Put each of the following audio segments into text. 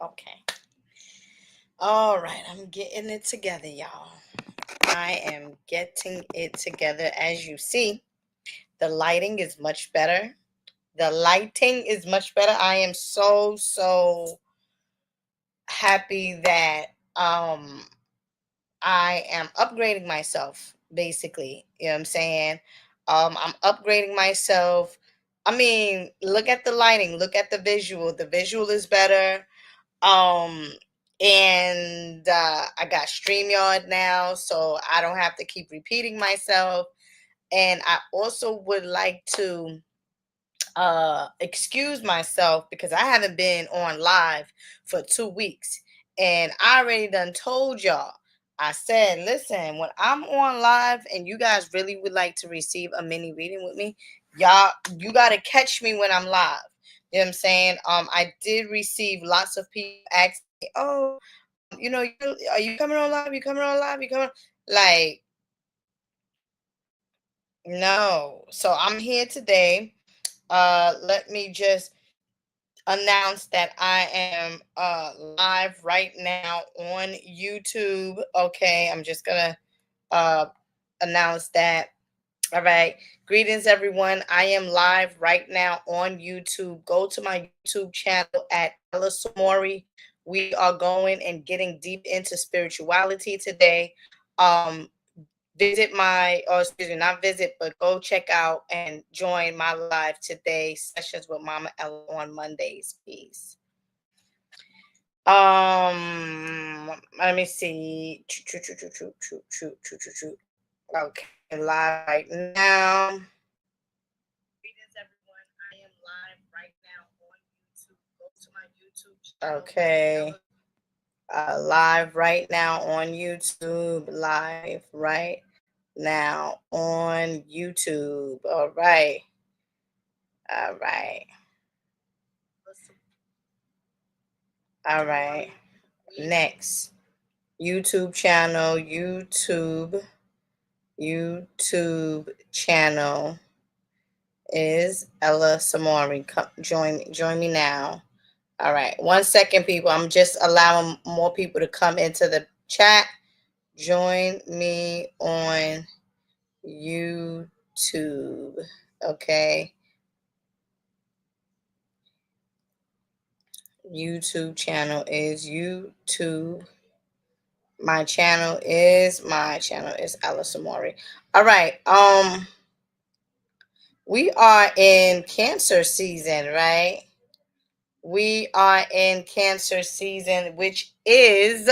Okay. All right, I'm getting it together, y'all. I am getting it together. As you see, the lighting is much better. The lighting is much better. I am so happy that I am upgrading myself, basically. You know what I'm saying? I'm upgrading myself. I mean, look at the lighting, look at the visual. The visual is better. Um, and I got StreamYard now, so I don't have to keep repeating myself. And I also would like to excuse myself because I haven't been on live for 2 weeks. And I already done told y'all. I said, listen, when I'm on live and you guys really would like to receive a mini reading with me, y'all, you gotta catch me when I'm live. You know what I'm saying? I did receive lots of people asking me, oh, are you coming on live? You coming on live? You coming? Like, no. So I'm here today. Let me just announce that I am live right now on YouTube. Okay, I'm just gonna uh, announce that. All right. Greetings, everyone. I am live right now on YouTube. Go to my YouTube channel at Ella Samori. We are going and getting deep into spirituality today. Um, Visit my, or excuse me, not visit, but go check out and join my live today sessions with Mama Ella on Mondays, please. Let me see. Okay, live right now. Greetings, everyone. I am live right now on YouTube. Go to my YouTube channel. Okay. Live right now on YouTube. Live right now on YouTube. All right. All right. All right. Next. YouTube channel. YouTube channel is Ella Samori. Join me now. All right. 1 second, people. I'm just allowing more people to come into the chat. Join me on YouTube. Okay. YouTube channel is YouTube. My channel is Alice Amori. All right. We are in Cancer season, right? We are in Cancer season, which is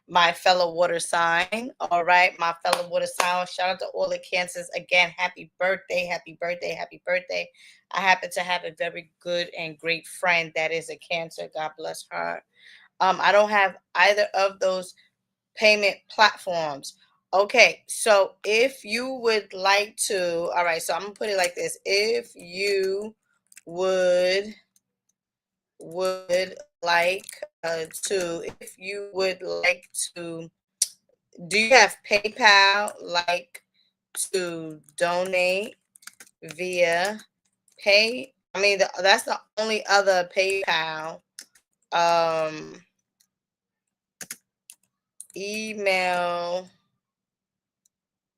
my fellow water sign. All right, my fellow water sign. Shout out to all the Cancers again. Happy birthday, happy birthday, happy birthday. I happen to have a very good and great friend that is a Cancer. God bless her. I don't have either of those payment platforms. Okay, so if you would like to, all right, so I'm gonna put it like this. If you would like if you would like to, do you have PayPal, like to donate via that's the only other PayPal. Email,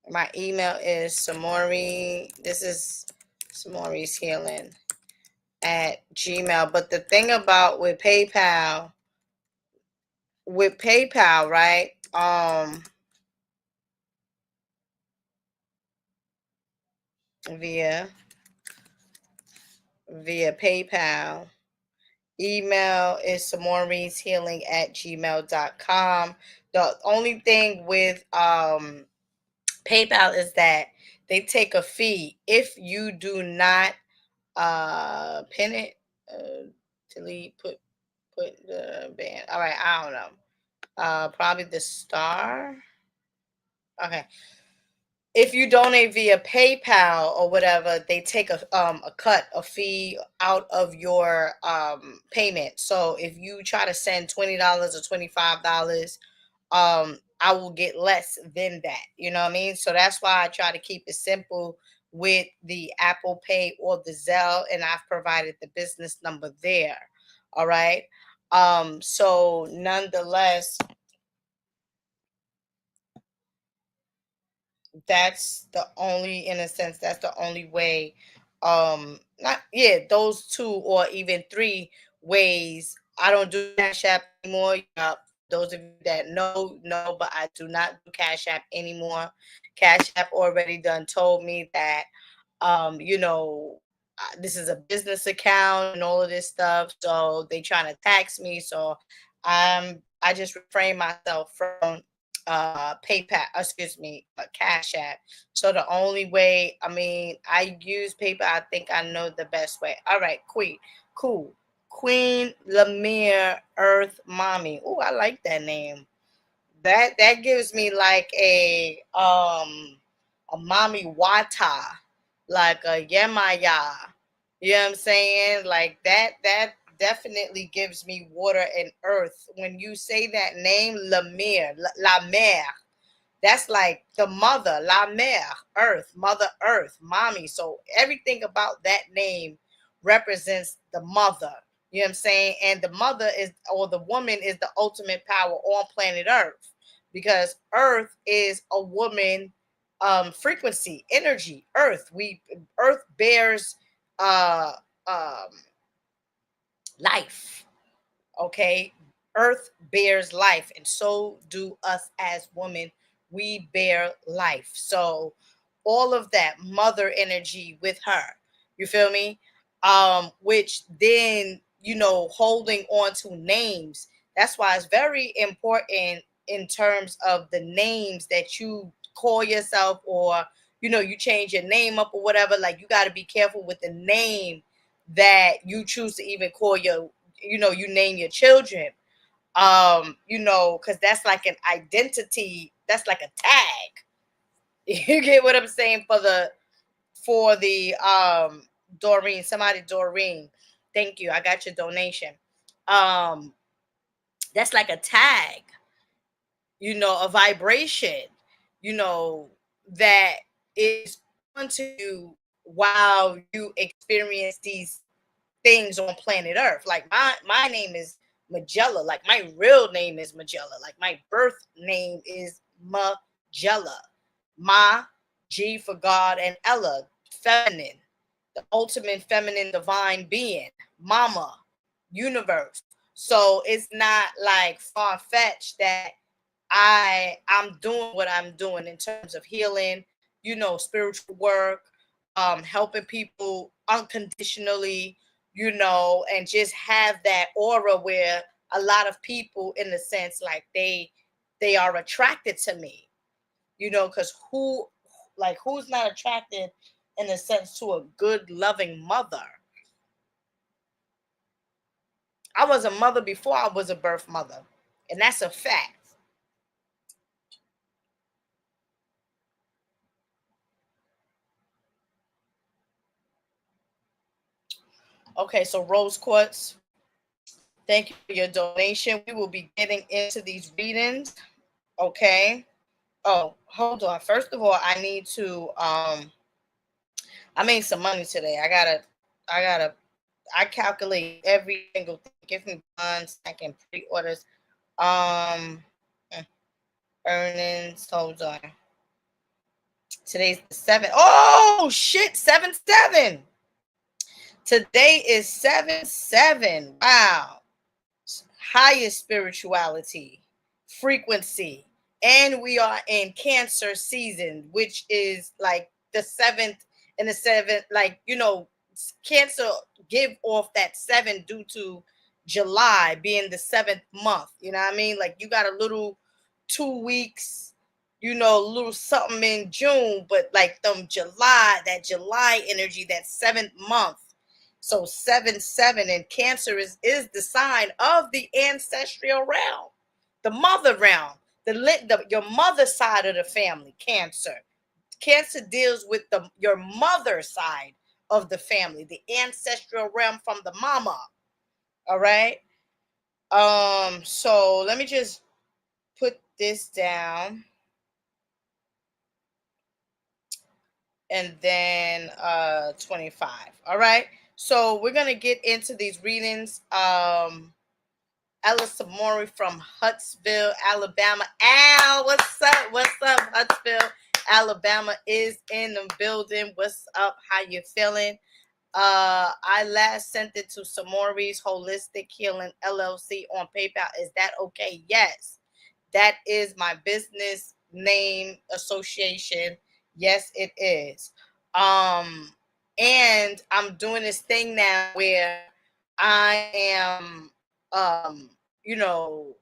my email is Samori, this is Samori's Healing at Gmail. But the thing about with PayPal, right? Via PayPal. Email is samori'shealing at gmail.com. The only thing with PayPal is that they take a fee if you do not pin it, delete, put the band. All right, I don't know. Probably the star. Okay. If you donate via PayPal or whatever, they take a fee out of your payment. So if you try to send $20 or $25, I will get less than that. You know what I mean? So that's why I try to keep it simple with the Apple Pay or the Zelle, and I've provided the business number there. All right. So nonetheless, that's the only, in a sense, that's the only way. Not, yeah, those two or even three ways. I don't do Cash App anymore. Those of you that know, but I do not do Cash App anymore. Cash App already done told me that, this is a business account and all of this stuff, so they trying to tax me. So I just refrain myself from PayPal, excuse me, Cash App. So the only way, I mean, I use PayPal. I think I know the best way. All right, Queen, cool. Queen Lemire Earth Mommy. Oh, I like that name. That gives me like a mommy wata, like a yemaya. You know what I'm saying? Like that definitely gives me water and earth. When you say that name, Lemire, La Mer, that's like the mother, La Mer, earth, mother earth, mommy. So everything about that name represents the mother. You know what I'm saying? And the mother is, or the woman is the ultimate power on planet Earth, because Earth is a woman frequency, energy. Earth bears uh um life. Okay, earth bears life, and so do us as women. We bear life. So all of that mother energy with her, you feel me? Which then, holding on to names. That's why it's very important in terms of the names that you call yourself, or you change your name up or whatever. Like, you got to be careful with the name that you choose to even call you name your children. Because that's like an identity, that's like a tag. You get what I'm saying? For the Doreen, somebody, Doreen, thank you, I got your donation. um that's like a tag, a vibration, you know that is onto you while you experience these things on planet Earth. Like, my name is Magella. Like, my real name is Magella. Like, my birth name is Magella. Ma, G for God, and Ella, feminine, the ultimate feminine divine being, Mama, universe. So it's not like far fetched that I'm doing what I'm doing in terms of healing, spiritual work, helping people unconditionally, and just have that aura where a lot of people, in the sense, like they are attracted to me, because who's not attracted, in a sense, to a good, loving mother? I was a mother before I was a birth mother, and that's a fact. Okay, so rose quartz, thank you for your donation. We will be getting into these readings. Okay. Oh, hold on. First of all, I need to I made some money today. I gotta I calculate every single thing. Give me 1 second. Pre-orders. Um hmm, Earnings. Hold on. Today's the 7th. Oh shit, 7/7. Today is 7/7. Wow. Highest spirituality, frequency, and we are in Cancer season, which is like the seventh, and the seventh, like, Cancer give off that seven due to July being the seventh month. You know what I mean? Like, you got a little 2 weeks, a little something in June, but like that July energy, that seventh month. So 7/7 in Cancer is the sign of the ancestral realm, the mother realm, your mother side of the family. Cancer deals with your mother side of the family, the ancestral realm from the mama. All right. So let me just put this down, and then 25. All right. So we're gonna get into these readings. Ella Samori from Huntsville, Alabama. Al, what's up? What's up? Huntsville, Alabama is in the building. What's up? How you feeling? I last sent it to Samori's Holistic Healing LLC on PayPal. Is that okay? Yes. That is my business name association. Yes, it is. And I'm doing this thing now where I am um, you know,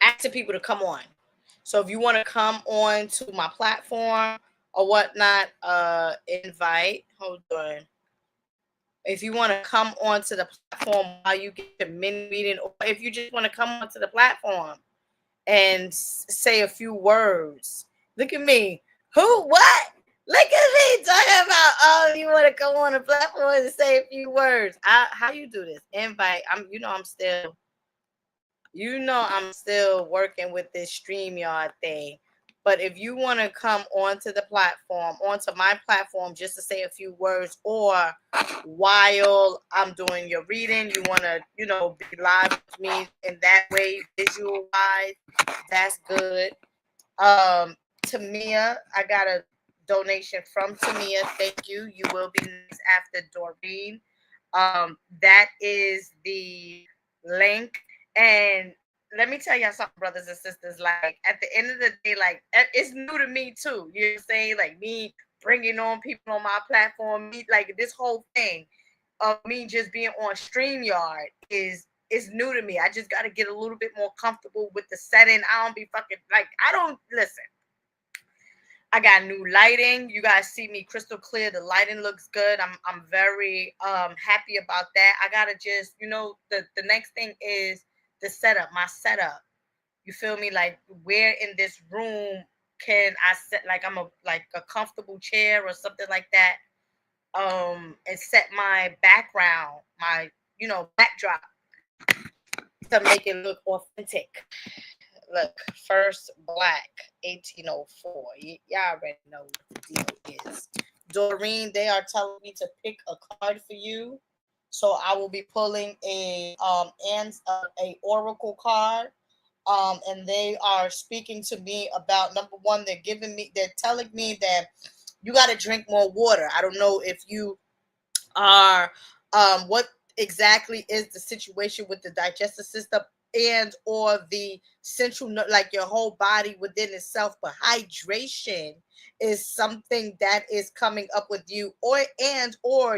asking people to come on. So if you want to come on to my platform or whatnot, invite. Hold on. If you want to come onto the platform while you get your mini reading, or if you just want to come onto the platform and say a few words. Look at me. Who? What? Look at me talking about, oh, you want to come on the platform and say a few words. How you do this? Invite. I'm still working with this StreamYard thing. But if you want to come onto the platform, onto my platform, just to say a few words, or while I'm doing your reading, you want to, be live with me in that way, visual wise, that's good. Tamia, I got a donation from Tamia. Thank you. You will be next after Doreen. That is the link. And let me tell y'all something, brothers and sisters. Like, at the end of the day, like, it's new to me too. You know what I'm saying? Like, me bringing on people on my platform, like, this whole thing of me just being on StreamYard is new to me. I just got to get a little bit more comfortable with the setting. I don't be fucking, like, I don't listen. I got new lighting. You guys see me crystal clear. The lighting looks good. I'm very happy about that. I gotta just, the next thing is the setup, my setup. You feel me? Like, where in this room can I set, like, I'm a comfortable chair or something like that. And set my background, my backdrop, to make it look authentic. Look, First Black, 1804. Y'all already know what the deal is. Doreen, they are telling me to pick a card for you. So I will be pulling a oracle card. And they are speaking to me about, number one, they're telling me that you got to drink more water. I don't know if you are, what exactly is the situation with the digestive system and or the central, like your whole body within itself, but hydration is something that is coming up with you, or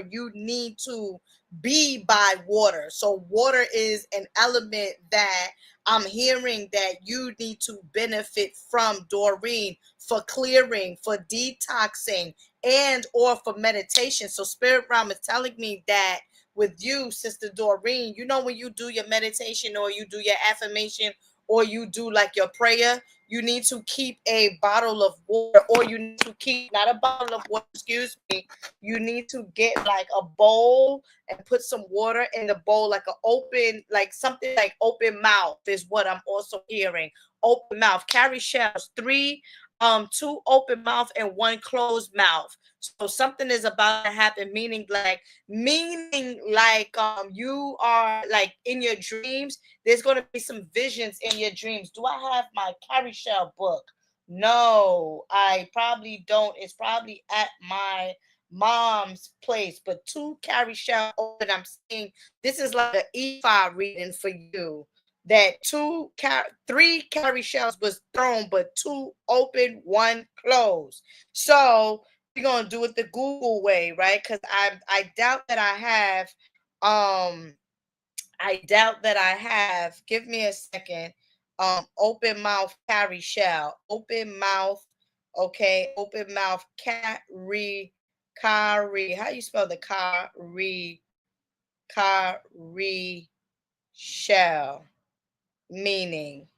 you need to be by water. So water is an element that I'm hearing that you need to benefit from, Doreen, for clearing, for detoxing, and or for meditation. So spirit realm is telling me that with you, Sister Doreen, when you do your meditation or you do your affirmation or you do like your prayer, you need to keep a bottle of water, or you need to keep, not a bottle of water, excuse me, you need to get like a bowl and put some water in the bowl, like an open, like something like open mouth is what I'm also hearing. Open mouth. Carry shells. Two open mouth and one closed mouth. So something is about to happen, meaning like you are like in your dreams, there's going to be some visions in your dreams. Do I have my Carrie Shell book? No, I probably don't. It's probably at my mom's place, but two Carrie Shell open. I'm seeing this is like an E5 reading for you. That three Carrie shells was thrown, but two open, one closed. So we're gonna do it the Google way, right? Because I doubt that I have. Give me a second. Open mouth Carrie shell. Open mouth. Okay. Open mouth Carrie. How you spell the Carrie? Carrie shell. Meaning.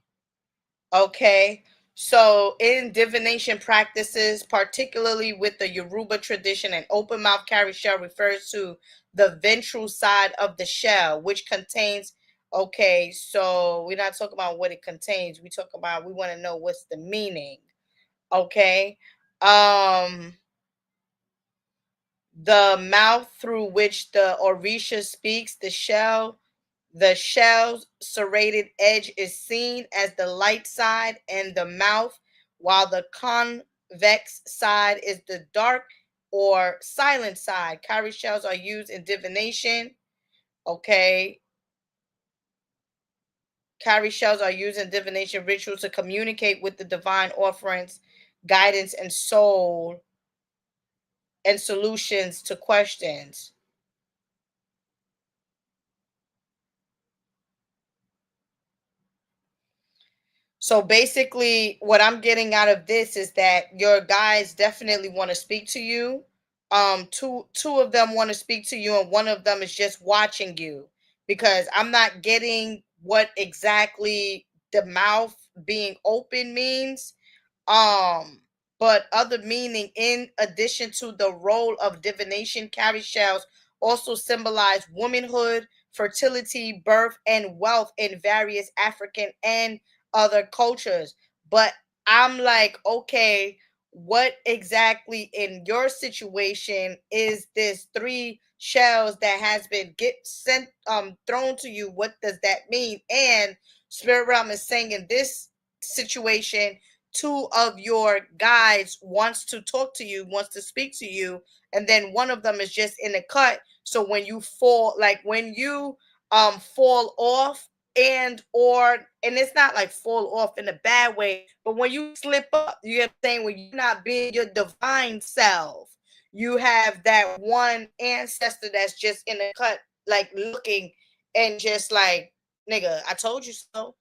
Okay. So in divination practices, particularly with the Yoruba tradition, an open mouth carry shell refers to the ventral side of the shell, which contains, okay, so we're not talking about what it contains. We want to know what's the meaning. Okay. The mouth through which the Orisha speaks, the shell The shell's serrated edge is seen as the light side and the mouth, while the convex side is the dark or silent side. Cowrie shells are used in divination. Okay. Cowrie shells are used in divination rituals to communicate with the divine offerings, guidance, and soul and solutions to questions. So basically, what I'm getting out of this is that your guys definitely want to speak to you. Two of them want to speak to you, and one of them is just watching you, because I'm not getting what exactly the mouth being open means. Um, but other meaning, in addition to the role of divination, cowrie shells also symbolize womanhood, fertility, birth, and wealth in various African and other cultures. But I'm like, okay, what exactly in your situation is this three shells that has been get sent thrown to you? What does that mean? And Spirit Realm is saying in this situation, two of your guides wants to talk to you, wants to speak to you, and then one of them is just in a cut. So when you fall, like when you fall off, and it's not like fall off in a bad way, but when you slip up, you know what I'm saying, when you're not being your divine self, you have that one ancestor that's just in a cut, like looking and just like, nigga, I told you so.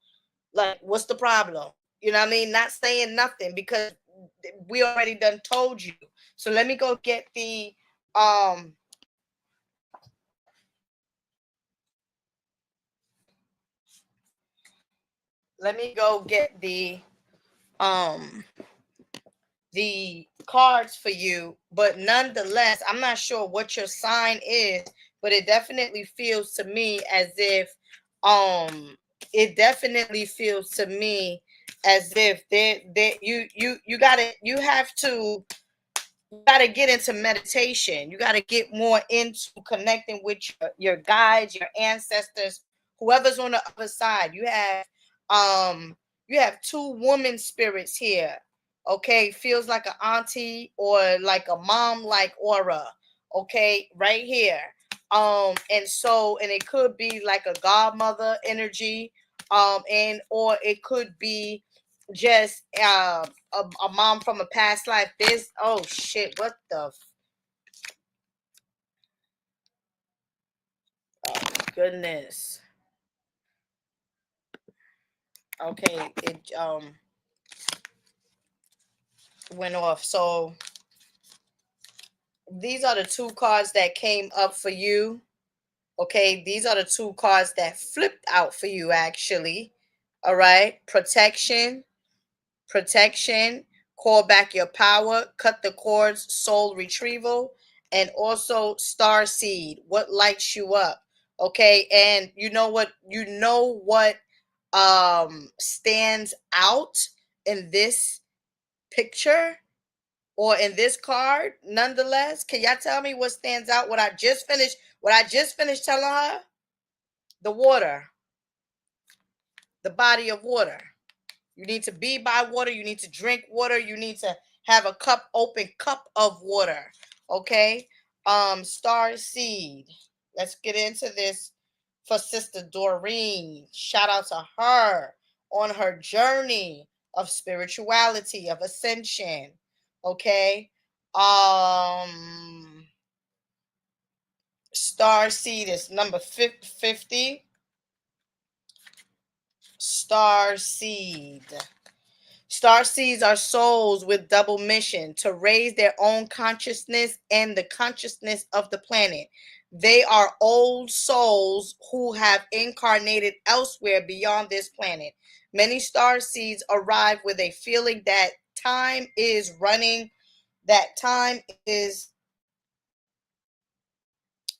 Like, what's the problem? You know what I mean? Not saying nothing because we already done told you. So let me go get the um let me go get um the cards for you. But nonetheless, I'm not sure what your sign is, but it definitely feels to me as if um it definitely feels to me as if you gotta, you have to, you got to get into meditation. You got to get more into connecting with your guides, your ancestors, whoever's on the other side. You have two woman spirits here. Okay, feels like an auntie or like a mom like aura. Okay, right here. And so, and it could be like a godmother energy, and or it could be just a mom from a past life. This, oh shit, what the oh goodness. Okay, it went off. So these are the two cards that came up for you. Okay, these are the two cards that flipped out for you actually. All right, protection, call back your power, cut the cords, soul retrieval, and also star seed. What lights you up? Okay, and you know what stands out in this picture or in this card nonetheless? Can y'all tell me what stands out? What I just finished telling her? The water, the body of water. You need to be by water. You need to drink water. You need to have a open cup of water. Okay. Star seed. Let's get into this for Sister Doreen. Shout out to her on her journey of spirituality, of ascension. Okay. Star seed is number 50. Star seed. Star seeds are souls with double mission to raise their own consciousness and the consciousness of the planet. They are old souls who have incarnated elsewhere beyond this planet. Many star seeds arrive with a feeling that time is running, that time is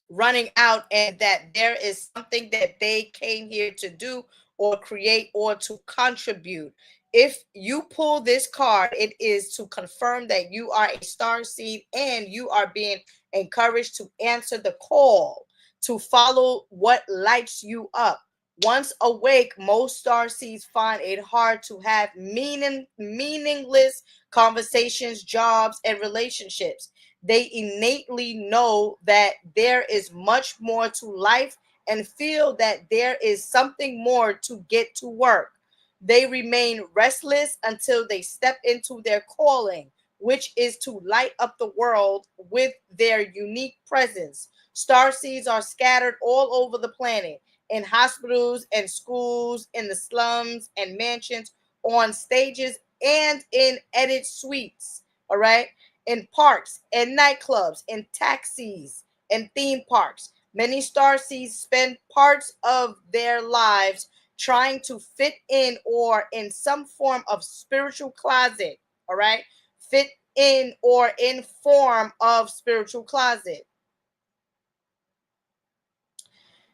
running out, and that there is something that they came here to do or create or to contribute. If you pull this card, it is to confirm that you are a star seed and you are being encouraged to answer the call, to follow what lights you up. Once awake, most star seeds find it hard to have meaningless conversations, jobs, and relationships. They innately know that there is much more to life and feel that there is something more to get to work. They remain restless until they step into their calling, which is to light up the world with their unique presence. Star seeds are scattered all over the planet, in hospitals and schools, in the slums and mansions, on stages and in edit suites. All right. In parks and nightclubs, in taxis and theme parks. Many star seeds spend parts of their lives trying to fit in or in some form of spiritual closet. All right. Fit in or in form of spiritual closet.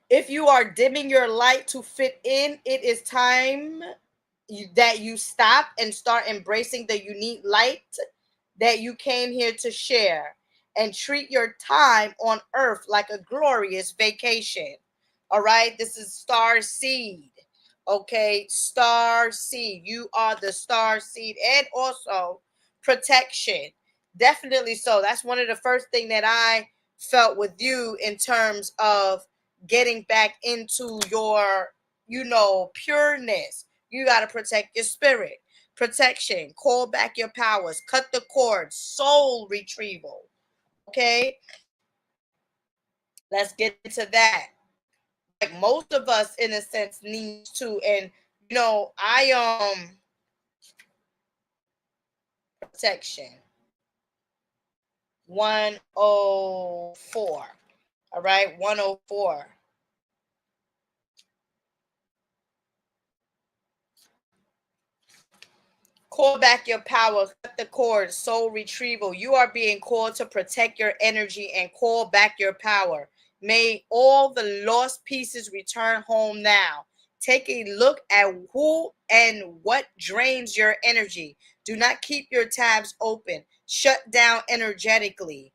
If you are dimming your light to fit in, it is time that you stop and start embracing the unique light that you came here to share, and treat your time on earth like a glorious vacation. All right, this is Star Seed. Okay, Star Seed. You are the Star Seed, and also protection. Definitely so. That's one of the first thing that I felt with you in terms of getting back into your, pureness. You got to protect your spirit. Protection, call back your powers, cut the cord, soul retrieval. Okay, let's get into that. Like most of us, in a sense, needs to. And I protection 104. All right, 104. Call back your power, cut the cord, soul retrieval. You are being called to protect your energy and call back your power. May all the lost pieces return home now. Take a look at who and what drains your energy. Do not keep your tabs open. Shut down energetically.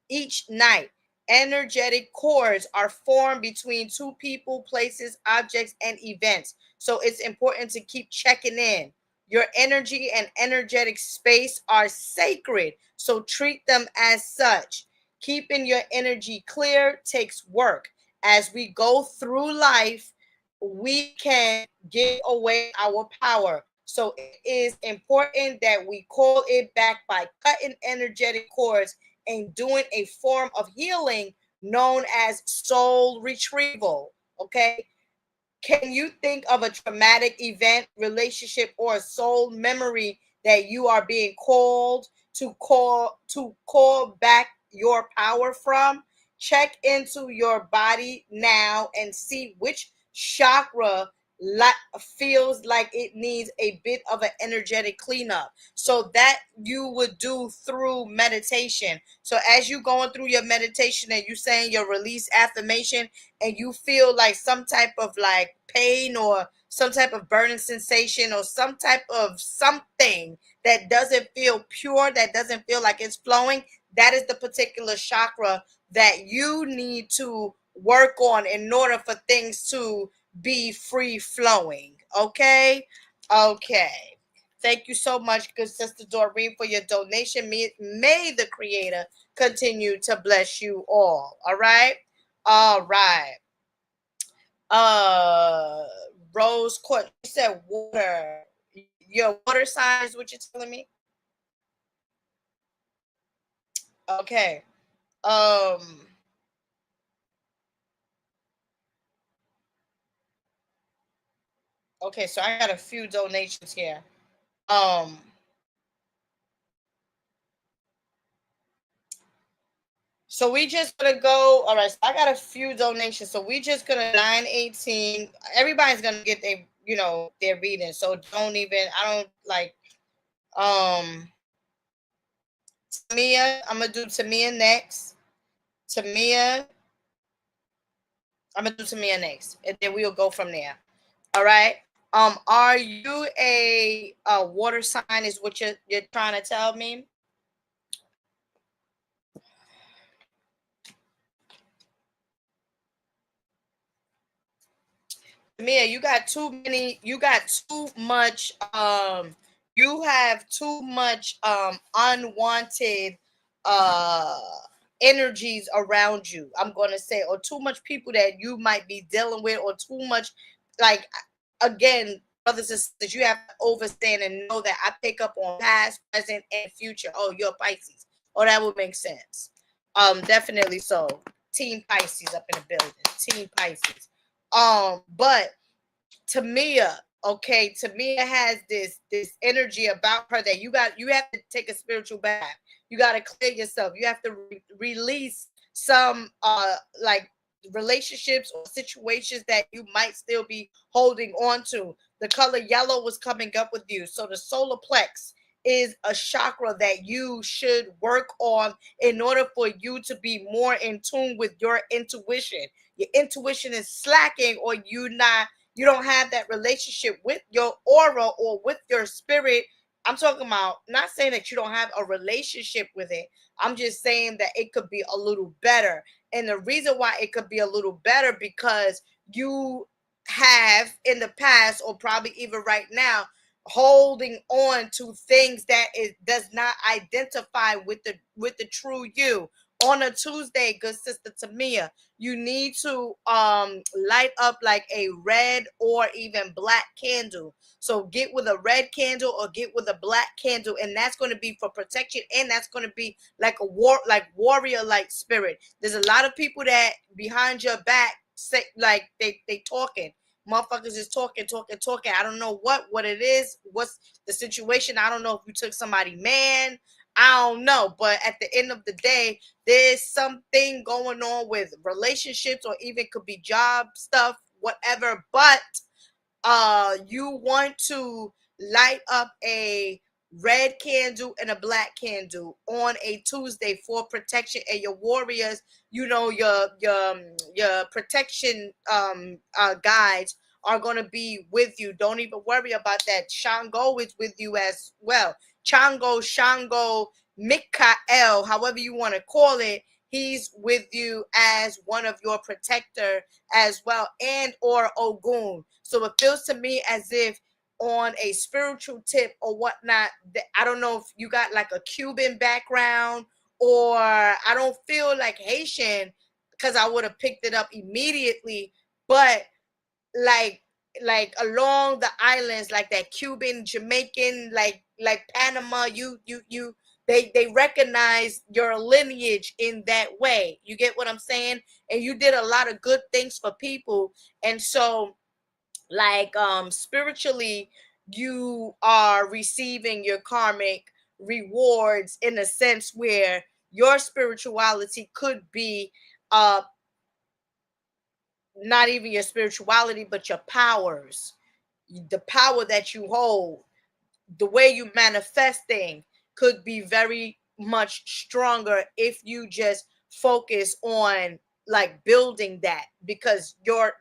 Each night, energetic cords are formed between two people, places, objects, and events. So it's important to keep checking in. Your energy and energetic space are sacred, so treat them as such. Keeping your energy clear takes work. As we go through life, we can give away our power. So it is important that we call it back by cutting energetic cords and doing a form of healing known as soul retrieval. Okay. Can you think of a traumatic event, relationship, or a soul memory that you are being called to call back your power from? Check into your body now and see which chakra feels like it needs a bit of an energetic cleanup. So that you would do through meditation. So as you going through your meditation and you saying your release affirmation, and you feel like some type of like pain or some type of burning sensation or some type of something that doesn't feel pure, that doesn't feel like it's flowing, that is the particular chakra that you need to work on in order for things to be free flowing. Okay. Okay. Thank you so much, good sister Doreen, for your donation. May the creator continue to bless you all. All right. All right. Uh Rose Court. You said water. Your water sign is what you're telling me? Okay. Um okay, so I got a few donations here. Um So we just gonna go. All right, so I got a few donations. So we just gonna 918. Everybody's gonna get their reading. So don't even. I don't like Tamia. I'm gonna do Tamia next. Tamia. I'm gonna do Tamia next, and then we'll go from there. All right. Are you a water sign? Is what you're trying to tell me? Mia, you got too many, you got too much, you have too much unwanted uh energies around you, I'm gonna say, or too much people that you might be dealing with, or too much, like, again, brothers and sisters, you have to understand and know that I pick up on past, present, and future. Oh, you're Pisces. Oh, that would make sense. Definitely so. Team Pisces up in the building. Team Pisces. But Tamia, okay, Tamia has this energy about her that you have to take a spiritual bath. You got to clear yourself. You have to release some like relationships or situations that you might still be holding on to. The color yellow was coming up with you. So the solar plex is a chakra that you should work on in order for you to be more in tune with your intuition. Your intuition is slacking, or you don't have that relationship with your aura or with your spirit. I'm talking about, not saying that you don't have a relationship with it. I'm just saying that it could be a little better. And the reason why it could be a little better, because you have in the past, or probably even right now, holding on to things that it does not identify with the true you. On a Tuesday, good sister Tamia, you need to light up like a red or even black candle. So get with a red candle or get with a black candle, and that's going to be for protection, and that's going to be like a warrior like spirit. There's a lot of people that behind your back say, like, they talking. Motherfuckers is talking. I don't know what it is. What's the situation? I don't know if you took somebody man. I don't know. But at the end of the day, there's something going on with relationships, or even could be job stuff, whatever. But you want to light up a red candle and a black candle on a Tuesday for protection, and your warriors, you know, your protection guides are going to be with you. Don't even worry about that. Shango is with you as well. Shango, Mikael, however you want to call it, he's with you as one of your protector as well, and or Ogun. So it feels to me as if, on a spiritual tip or whatnot, I don't know if you got like a Cuban background, or I don't feel like Haitian, because I would have picked it up immediately. But like along the islands, like that Cuban, Jamaican, like Panama, you they recognize your lineage in that way. You get what I'm saying? And you did a lot of good things for people. And so, like, spiritually, you are receiving your karmic rewards, in a sense where your spirituality could be uh not even your spirituality, but your powers, the power that you hold, the way you manifesting could be very much stronger if you just focus on like building that, because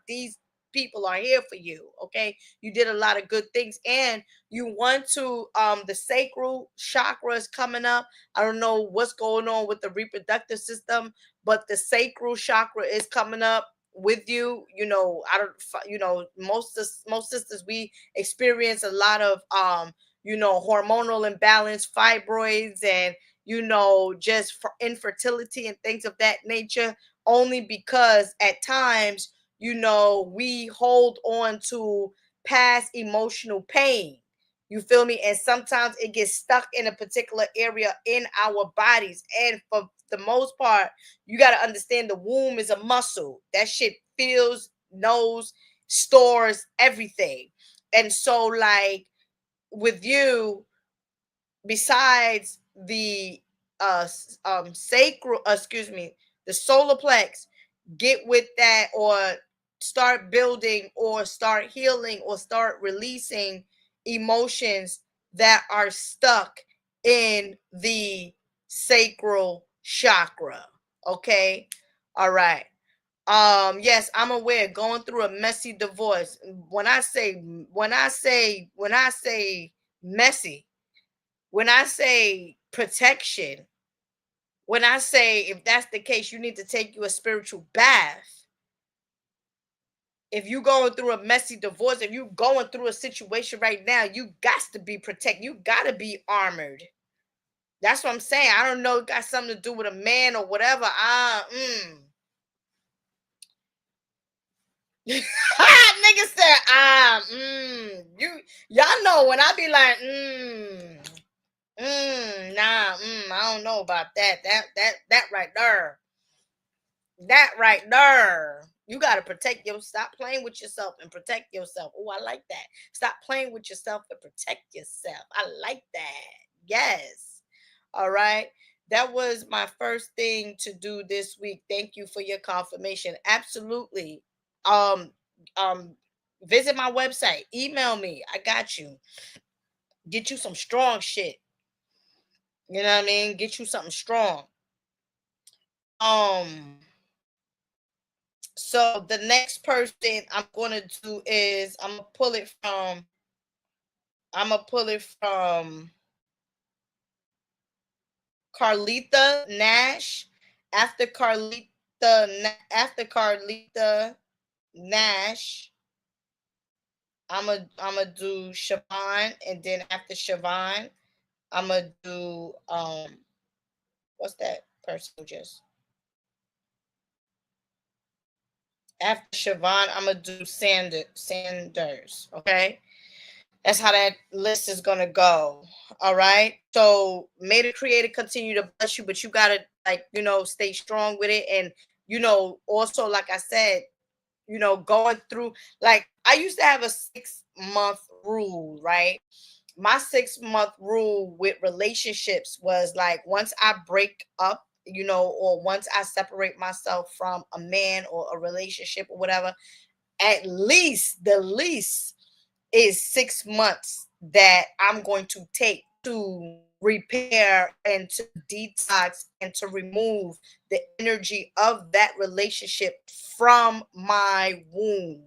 these people are here for you. Okay, you did a lot of good things, and you want to the sacral chakra is coming up. I don't know what's going on with the reproductive system, but the sacral chakra is coming up with you. You know, I don't, you know, most sisters, we experience a lot of hormonal imbalance, fibroids, and just for infertility and things of that nature, only because at times, we hold on to past emotional pain. You feel me? And sometimes it gets stuck in a particular area in our bodies. And for the most part, you got to understand the womb is a muscle. That shit feels, knows, stores everything. And so, like, with you, besides the sacral, excuse me, the solar plex, get with that, or start building, or start healing, or start releasing emotions that are stuck in the sacral chakra. Okay, all right. Yes, I'm aware, going through a messy divorce. When I say messy, when I say protection, when I say, if that's the case, you need to take you a spiritual bath. If you going through a messy divorce, if you going through a situation right now, you got to be protected. You got to be armored. That's what I'm saying. I don't know, it got something to do with a man or whatever. Nigga said, y'all know when I be like, I don't know about that. That right there. That right there. You gotta protect yourself. Stop playing with yourself and protect yourself. Oh, I like that. Stop playing with yourself and protect yourself. I like that. Yes. All right. That was my first thing to do this week. Thank you for your confirmation. Absolutely. Um, um, visit my website. Email me. I got you. Get you some strong shit. You know what I mean? Get you something strong. Um, so the next person I'm gonna do is I'm gonna pull it from Carlita Nash. After Carlita Nash, I'm gonna do Siobhan, and then after Siobhan, I'm gonna do what's that person who just after Siobhan, I'm gonna do Sanders. Okay. That's how that list is gonna go. All right. So may the creator continue to bless you, but you gotta stay strong with it. And also like I said, going through like I used to have a 6-month rule, right? My 6-month rule with relationships was like once I break up, or once I separate myself from a man or a relationship or whatever, at least the least is 6 months that I'm going to take to repair and to detox and to remove the energy of that relationship from my womb.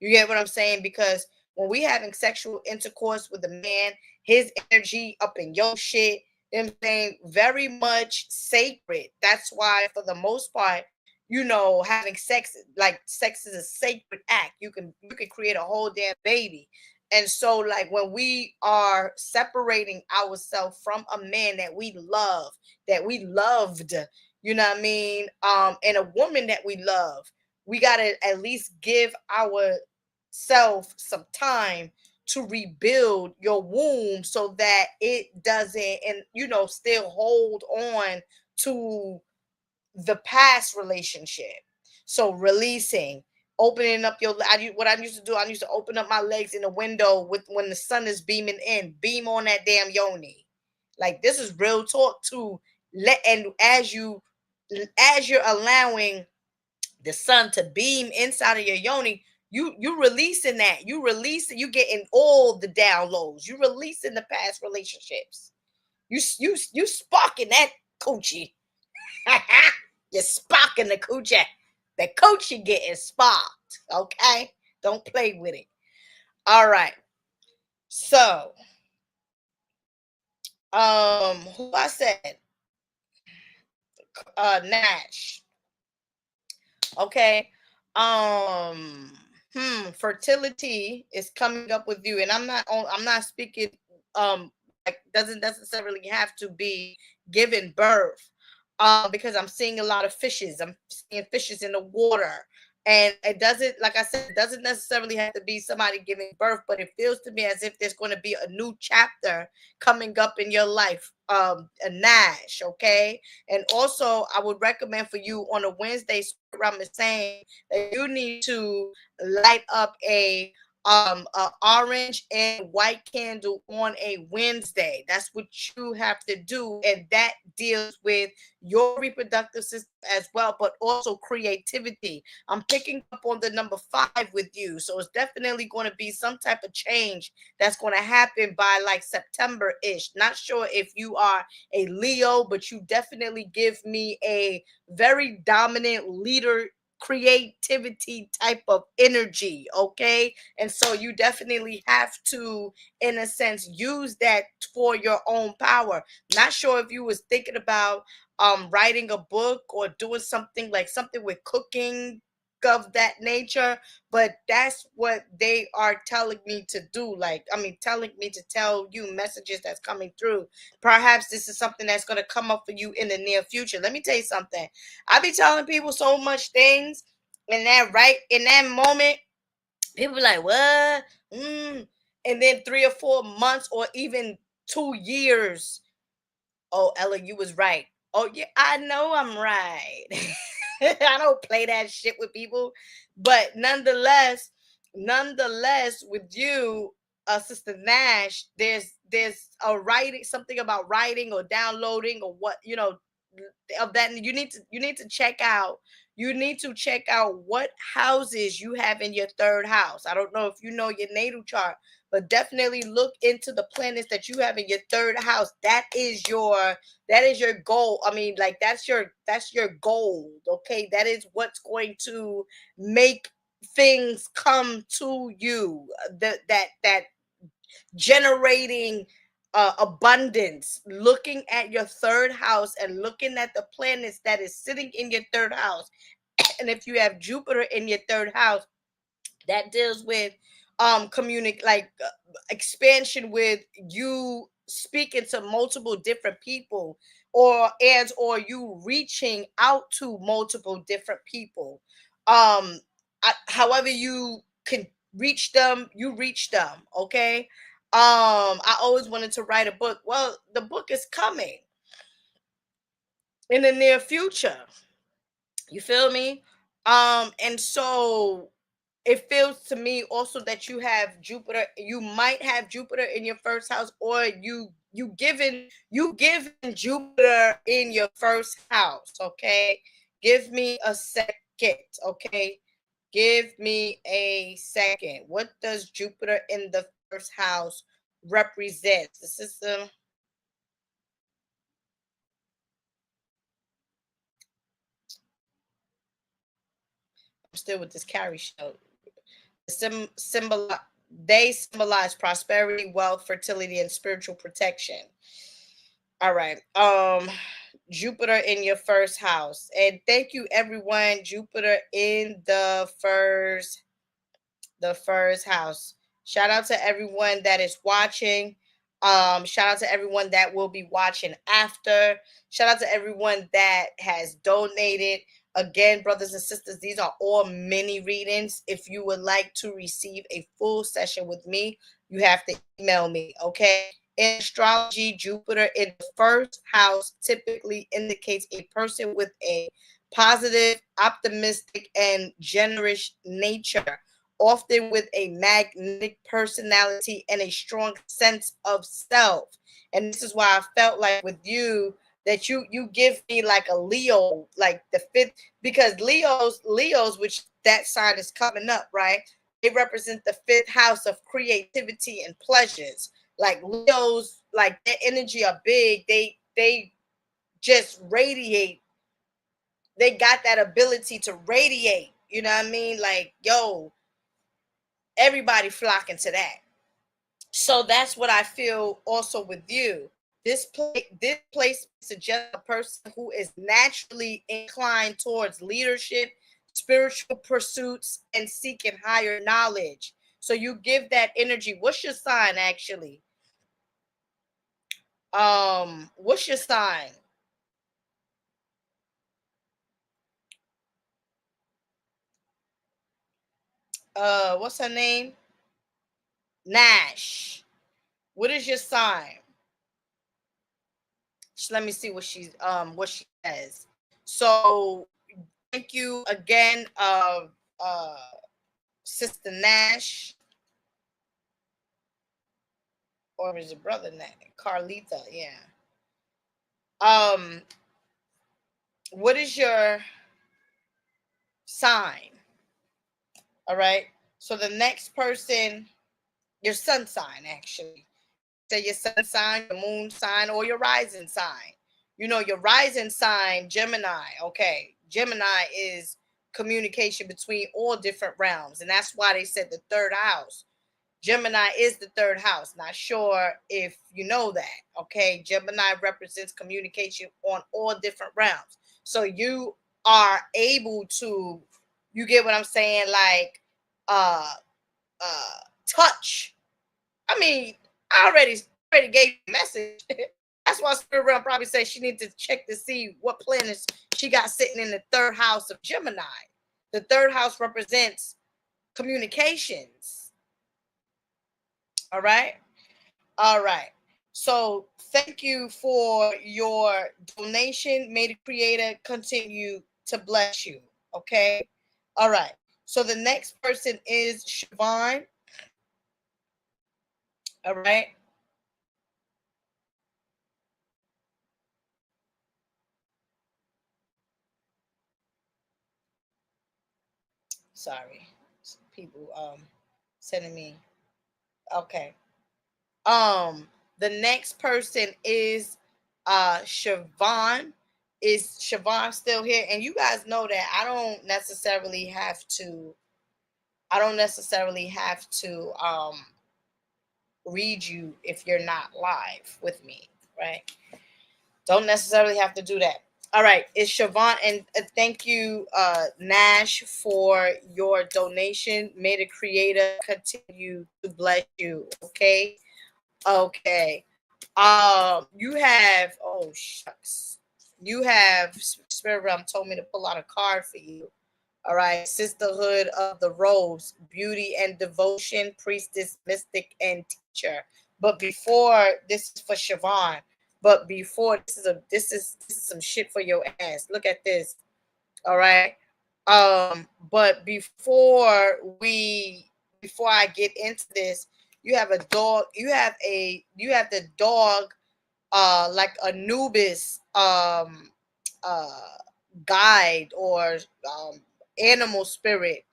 You get what I'm saying? Because when we having sexual intercourse with a man, his energy up in your shit, you know what I'm saying, very much sacred. That's why, for the most part, having sex, like sex is a sacred act. You can create a whole damn baby. And so, like, when we are separating ourselves from a man that we love, that we loved, you know what I mean? And a woman that we love, we gotta at least give ourselves some time to rebuild your womb so that it doesn't, and still hold on to the past relationship. So releasing, opening up what I used to do, I used to open up my legs in the window with when the sun is beaming in, beam on that damn yoni. Like, this is real talk too. And as you're allowing the sun to beam inside of your yoni, you releasing that. You getting all the downloads. You releasing the past relationships. You sparking that coochie. You're sparking the coochie. The coochie getting sparked. Okay? Don't play with it. All right. So, who I said? Nash. Okay. Um, fertility is coming up with you, and I'm not speaking like doesn't necessarily have to be giving birth. Because I'm seeing a lot of fishes. I'm seeing fishes in the water. And it doesn't, like I said, it doesn't necessarily have to be somebody giving birth, but it feels to me as if there's going to be a new chapter coming up in your life. A Nash, okay? And also, I would recommend for you on a Wednesday, I'm saying that you need to light up a orange and white candle on a Wednesday. That's what you have to do, and that deals with your reproductive system as well, but also creativity. I'm picking up on the number 5 with you, so it's definitely going to be some type of change that's going to happen by like September-ish. Not sure if you are a Leo, but you definitely give me a very dominant leader, creativity type of energy. Okay. And so you definitely have to, in a sense, use that for your own power. Not sure if you was thinking about writing a book or doing something with cooking, of that nature, but that's what they are telling me to do. Like, I mean, telling me to tell you messages that's coming through. Perhaps this is something that's going to come up for you in the near future. Let me tell you something. I be telling people so much things, and that right in that moment, people be like, what? And then 3 or 4 months or even 2 years. Oh, Ella, you was right. Oh, yeah, I know I'm right. I don't play that shit with people. But nonetheless, with you, Sister Nash, there's a writing, something about writing or downloading or what, of that. You need to check out. You need to check out what houses you have in your third house. I don't know if you know your natal chart, but definitely look into the planets that you have in your third house. That is your goal. I mean, like, that's your goal. Okay, that is what's going to make things come to you. That generating abundance. Looking at your third house and looking at the planets that is sitting in your third house, and if you have Jupiter in your third house, that deals with communic like expansion, with you speaking to multiple different people, or you reaching out to multiple different people. However you can reach them, you reach them. Okay. I always wanted to write a book. Well, the book is coming in the near future. You feel me? And so it feels to me also that you might have Jupiter in your first house, or you given Jupiter in your first house. Okay. Give me a second. Okay. Give me a second. What does Jupiter in the first house represent? The system. I'm still with this carry show. Sim- symbol they symbolize prosperity, wealth, fertility, and spiritual protection. All right. Jupiter in your first house. And thank you everyone. Jupiter in the first house. Shout out to everyone that is watching. Shout out to everyone that will be watching after. Shout out to everyone that has donated. Again, brothers and sisters, these are all mini readings. If you would like to receive a full session with me, you have to email me. Okay. In astrology, Jupiter in the first house typically indicates a person with a positive, optimistic, and generous nature, often with a magnetic personality and a strong sense of self. And this is why I felt like with you that you give me like a Leo, like the fifth, because Leos, which that sign is coming up, right? They represent the fifth house of creativity and pleasures. Like Leos, like their energy are big. They just radiate. They got that ability to radiate. You know what I mean? Like, yo, everybody flocking to that. So that's what I feel also with you. This place suggests a person who is naturally inclined towards leadership, spiritual pursuits, and seeking higher knowledge. So you give that energy. What's your sign actually? What's your sign? What's her name? Nash. What is your sign? Let me see what she says. So thank you again, uh Sister Nash, or is it Brother Nash? Carlita, yeah. Um, what is your sign? All right. So the next person, your sun sign, actually. Say your sun sign, your moon sign, or your rising sign. Your rising sign, Gemini. Okay. Gemini is communication between all different realms. And that's why they said the third house. Gemini is the third house. Not sure if you know that. Okay. Gemini represents communication on all different realms. So you are able to, You get what I'm saying? Like uh touch. I mean, I already gave you a message. That's why Spirit Realm probably says she needs to check to see what planets she got sitting in the third house of Gemini. The third house represents communications. All right. All right. So thank you for your donation. May the Creator continue to bless you. Okay. All right. So the next person is Siobhan. All right. Sorry. People sending me. Okay. Um, the next person is Siobhan. Is Siobhan still here? And you guys know that I don't necessarily have to read you if you're not live with me, right? Don't necessarily have to do that. All right, it's Siobhan, and thank you, Nash, for your donation. May the Creator continue to bless you. Okay, okay. You have, oh shucks, you have Spirit Realm told me to pull out a card for you. All right, Sisterhood of the Rose, Beauty and Devotion, Priestess, Mystic, and Teacher. But before, this is for Siobhan. But before, this is some shit for your ass. Look at this. All right. But before I get into this, you have a dog. You have the dog, like Anubis, uh guide or animal spirit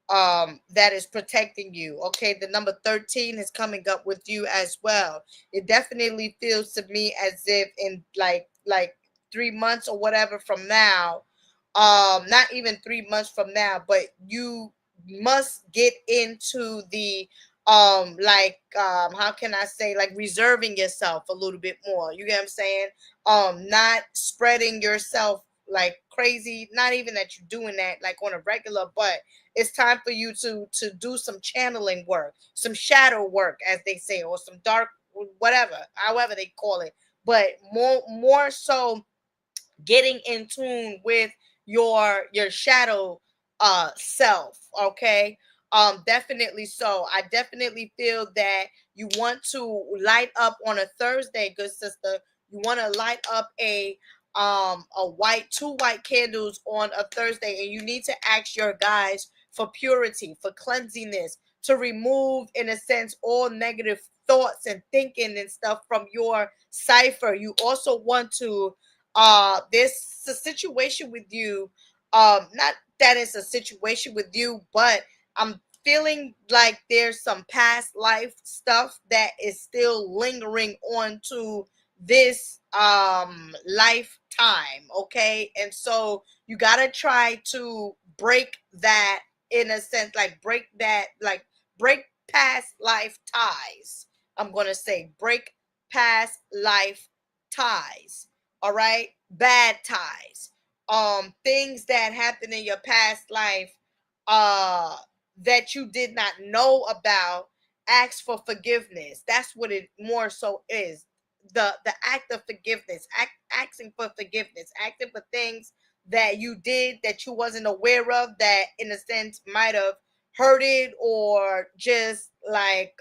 that is protecting you. Okay, the number 13 is coming up with you as well. It definitely feels to me as if in like 3 months or whatever from now, not even 3 months from now, but you must get into the how can I say, like reserving yourself a little bit more. You get what I'm saying? Not spreading yourself like crazy. Not even that you're doing that like on a regular, but it's time for you to do some channeling work, some shadow work, as they say, or some dark, whatever, however they call it. But more so getting in tune with your shadow self. Okay. Definitely. So I definitely feel that you want to light up on a Thursday, good sister. You want to light up a white, two white candles on a Thursday, and you need to ask your guys for purity, for cleansiness, to remove, in a sense, all negative thoughts and thinking and stuff from your cipher. You also want to there's a situation with you, not that it's a situation with you, but I'm feeling like there's some past life stuff that is still lingering on to this lifetime. Okay, and so you got to try to break that, in a sense, like break that, like break past life ties. I'm going to say break past life ties. All right, bad ties, things that happened in your past life, uh that you did not know about. Ask for forgiveness. That's what it more so is. The act of forgiveness, asking for forgiveness, asking for things that you did that you wasn't aware of, that in a sense might have hurted or just like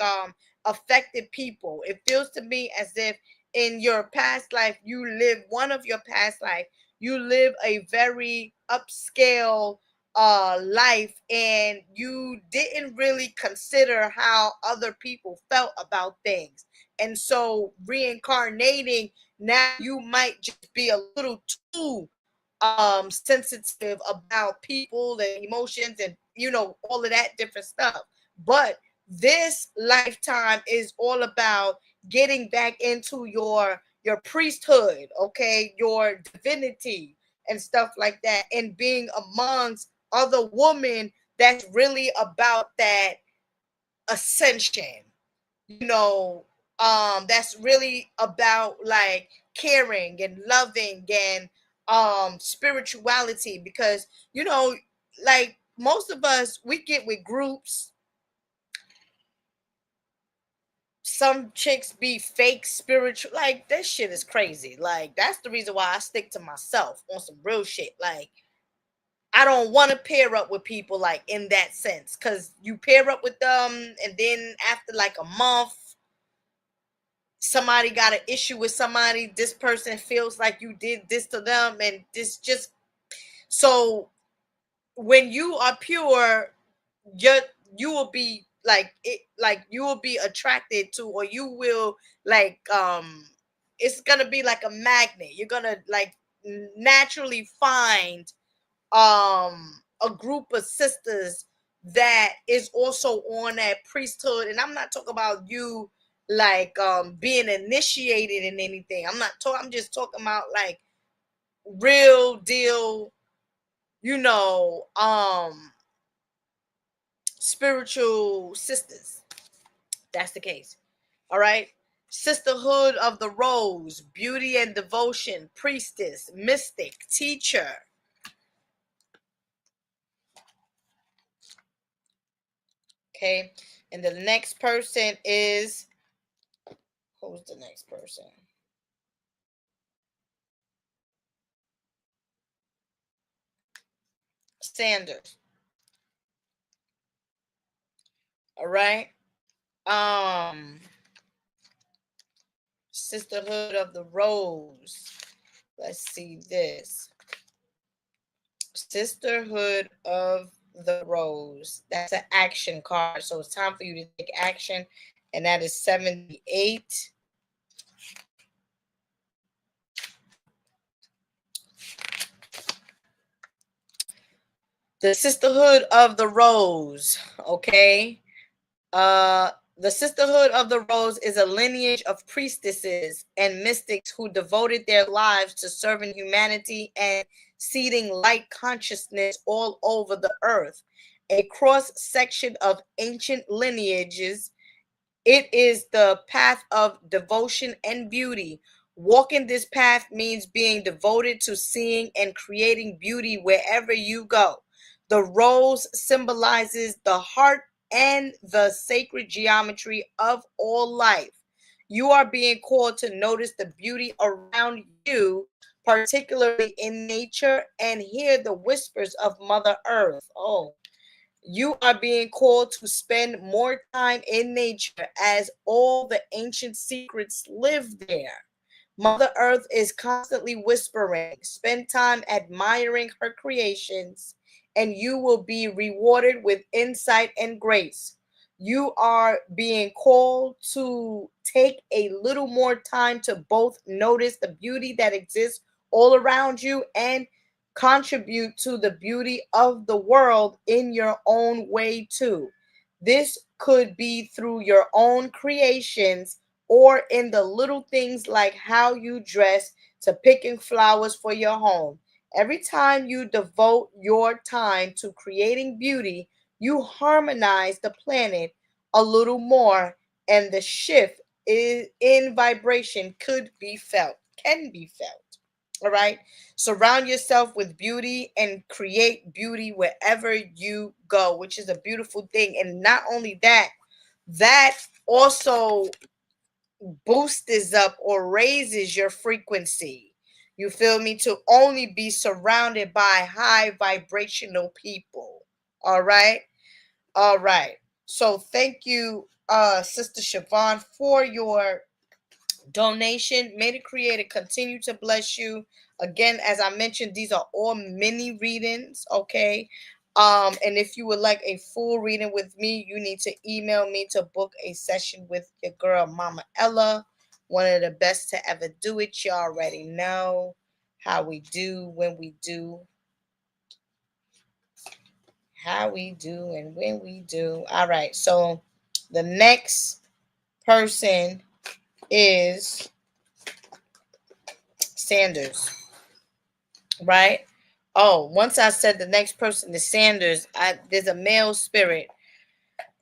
affected people. It feels to me as if in your past life, you live one of your past life, you live a very upscale life, and you didn't really consider how other people felt about things. And so reincarnating now, you might just be a little too sensitive about people and emotions, and all of that different stuff. But this lifetime is all about getting back into your priesthood, okay, your divinity and stuff like that, and being amongst other women that's really about that ascension, you know, that's really about like caring and loving and spirituality. Because like most of us, we get with groups. Some chicks be fake spiritual. Like, this shit is crazy. Like, that's the reason why I stick to myself on some real shit. Like, I don't want to pair up with people like in that sense, because you pair up with them and then after like a month somebody got an issue with somebody, this person feels like you did this to them, and this just, so when you are pure, you you will be like it, like you will be attracted to, or you will like it's gonna be like a magnet. You're gonna like naturally find a group of sisters that is also on that priesthood. And I'm not talking about you like being initiated in anything. I'm just talking about like real deal, you know, spiritual sisters. That's the case. All right. Sisterhood of the Rose, beauty and devotion, priestess, mystic, teacher. Okay. And the next person is, who's the next person? Sanders. All right. Um, Sisterhood of the Rose. Let's see this. Sisterhood of the Rose. That's an action card. So it's time for you to take action. And that is 78. The Sisterhood of the Rose. Okay. The Sisterhood of the Rose is a lineage of priestesses and mystics who devoted their lives to serving humanity and seeding light consciousness all over the earth. A cross section of ancient lineages, it is the path of devotion and beauty. Walking this path means being devoted to seeing and creating beauty wherever you go. The rose symbolizes the heart and the sacred geometry of all life. You are being called to notice the beauty around you, particularly in nature, and hear the whispers of Mother Earth. Oh, you are being called to spend more time in nature as all the ancient secrets live there. Mother Earth is constantly whispering. Spend time admiring her creations, and you will be rewarded with insight and grace. You are being called to take a little more time to both notice the beauty that exists all around you and contribute to the beauty of the world in your own way too. This could be through your own creations or in the little things like how you dress to picking flowers for your home. Every time you devote your time to creating beauty, you harmonize the planet a little more, and the shift in vibration could be felt, can be felt. All right. Surround yourself with beauty and create beauty wherever you go, which is a beautiful thing. And not only that, that also boosts up or raises your frequency. You feel me? To only be surrounded by high vibrational people. All right. All right. So thank you, Sister Siobhan, for your donation. May the Creator continue to bless you. Again, as I mentioned, these are all mini readings, okay? And if you would like a full reading with me, you need to email me to book a session with your girl, Mama Ella. One of the best to ever do it. You already know how we do when we do. How we do and when we do. All right. So the next person is Sanders, right? Oh, once I said the next person is Sanders, there's a male spirit.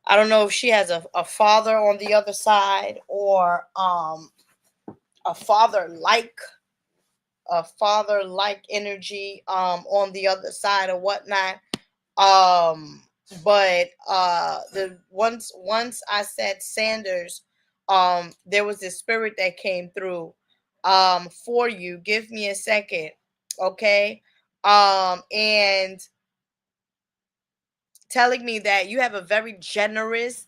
I don't know if she has a father on the other side, or a father like energy on the other side or whatnot. Um, but the once I said Sanders, there was this spirit that came through for you. Give me a second, okay? And telling me that you have a very generous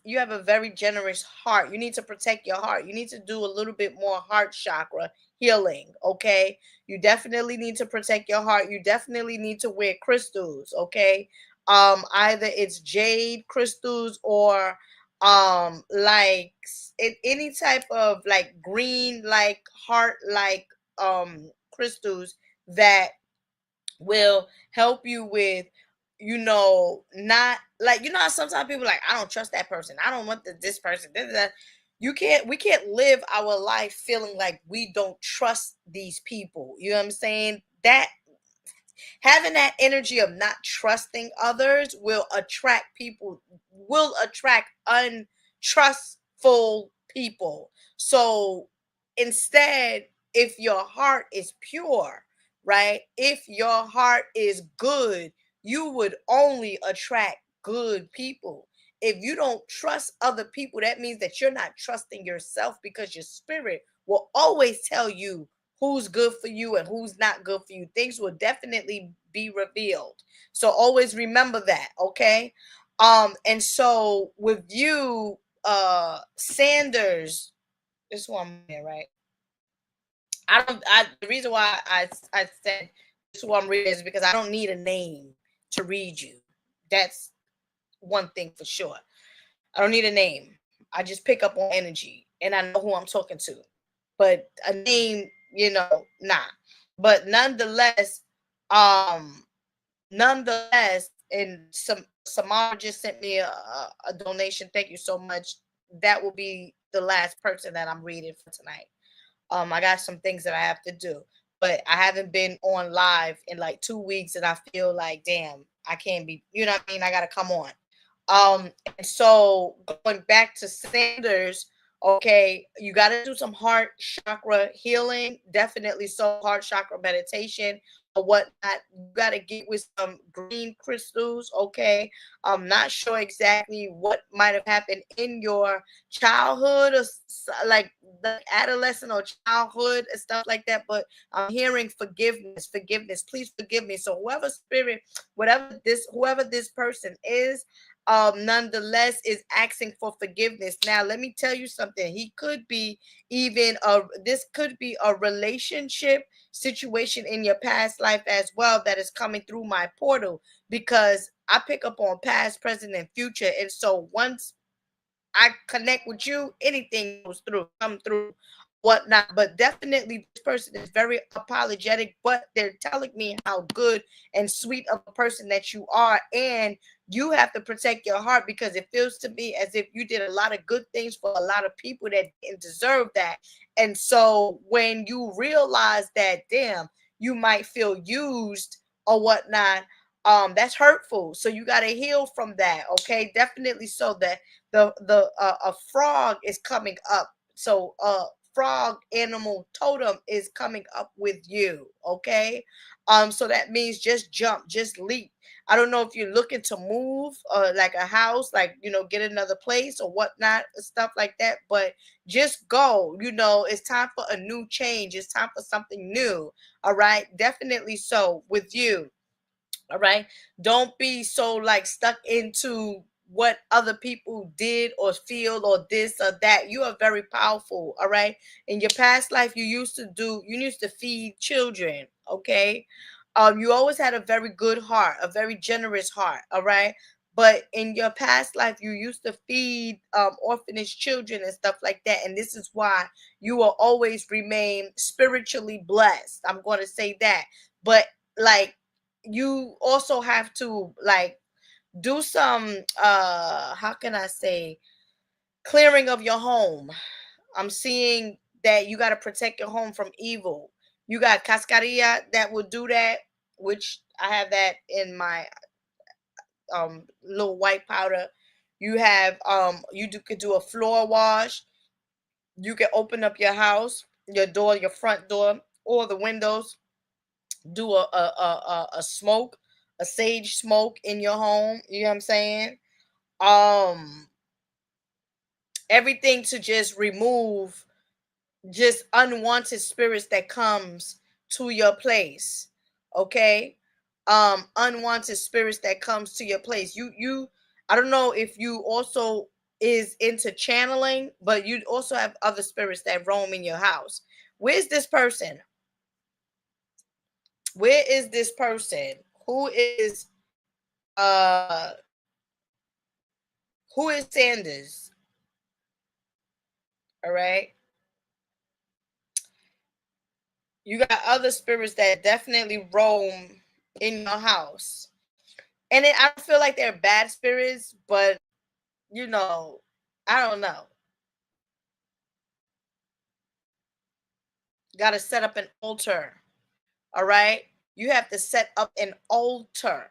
heart. You need to protect your heart. You need to do a little bit more heart chakra healing, okay? You definitely need to protect your heart. You definitely need to wear crystals, okay? Either it's jade crystals or like any type of like green like heart like crystals that will help you with, not like, how sometimes people like, I don't trust that person, I don't want this person, that. We can't live our life feeling like we don't trust these people. You know what I'm saying? That having that energy of not trusting others will attract untrustful people. So instead, if your heart is pure, right, if your heart is good, you would only attract good people. If you don't trust other people, that means that you're not trusting yourself, because your spirit will always tell you who's good for you and who's not good for you. Things will definitely be revealed. So always remember that, okay? And so with you, Sanders, this one here, right? The reason why I said this one I'm reading is because I don't need a name to read you. That's one thing for sure. I don't need a name. I just pick up on energy and I know who I'm talking to. But a name, nah. But nonetheless, and Samara just sent me a donation. Thank you so much. That will be the last person that I'm reading for tonight. I got some things that I have to do, but I haven't been on live in like 2 weeks, and I feel like, damn, I can't be. You know what I mean? I gotta come on. And so going back to Sanders, okay, you got to do some heart chakra healing. Definitely, so heart chakra meditation or whatnot. You got to get with some green crystals, okay? I'm not sure exactly what might have happened in your childhood or like the adolescent or childhood and stuff like that, but I'm hearing forgiveness. Please forgive me. So whoever this person is, nonetheless is asking for forgiveness. Now let me tell you something. He could be even this could be a relationship situation in your past life as well that is coming through my portal, because I pick up on past, present, and future. And so once I connect with you, anything goes through, come through, whatnot. But definitely, this person is very apologetic, but they're telling me how good and sweet of a person that you are. And you have to protect your heart, because it feels to me as if you did a lot of good things for a lot of people that didn't deserve that. And so when you realize that, damn, you might feel used or whatnot, that's hurtful. So you got to heal from that. Okay, definitely. So that the a frog is coming up. So frog animal totem is coming up with you. Okay, so that means just jump, just leap. I don't know if you're looking to move like a house, like, get another place or whatnot, stuff like that, but just go. It's time for a new change. It's time for something new. All right, definitely. So with you, all right. Don't be so like stuck into what other people did or feel or this or that. You are very powerful. All right. In your past life, you used to feed children. Okay. You always had a very good heart, a very generous heart. All right. But in your past life, you used to feed orphanage children and stuff like that. And this is why you will always remain spiritually blessed. I'm going to say that. But like, you also have to like do some how can I say, clearing of your home. I'm seeing that you got to protect your home from evil. You got cascarilla that will do that, which I have that in my little white powder. You have could do a floor wash. You can open up your house, your door, your front door, or the windows. Do a smoke a sage smoke in your home. You know what I'm saying? Um, everything to just remove just unwanted spirits that comes to your place. Okay? Unwanted spirits that comes to your place. You I don't know if you also is into channeling, but you also have other spirits that roam in your house. Where's this person? Where is this person? Who is uh who is Sanders? All right. You got other spirits that definitely roam in your house. And I don't feel like they're bad spirits, but you know, I don't know. Got to set up an altar. All right. You have to set up an altar.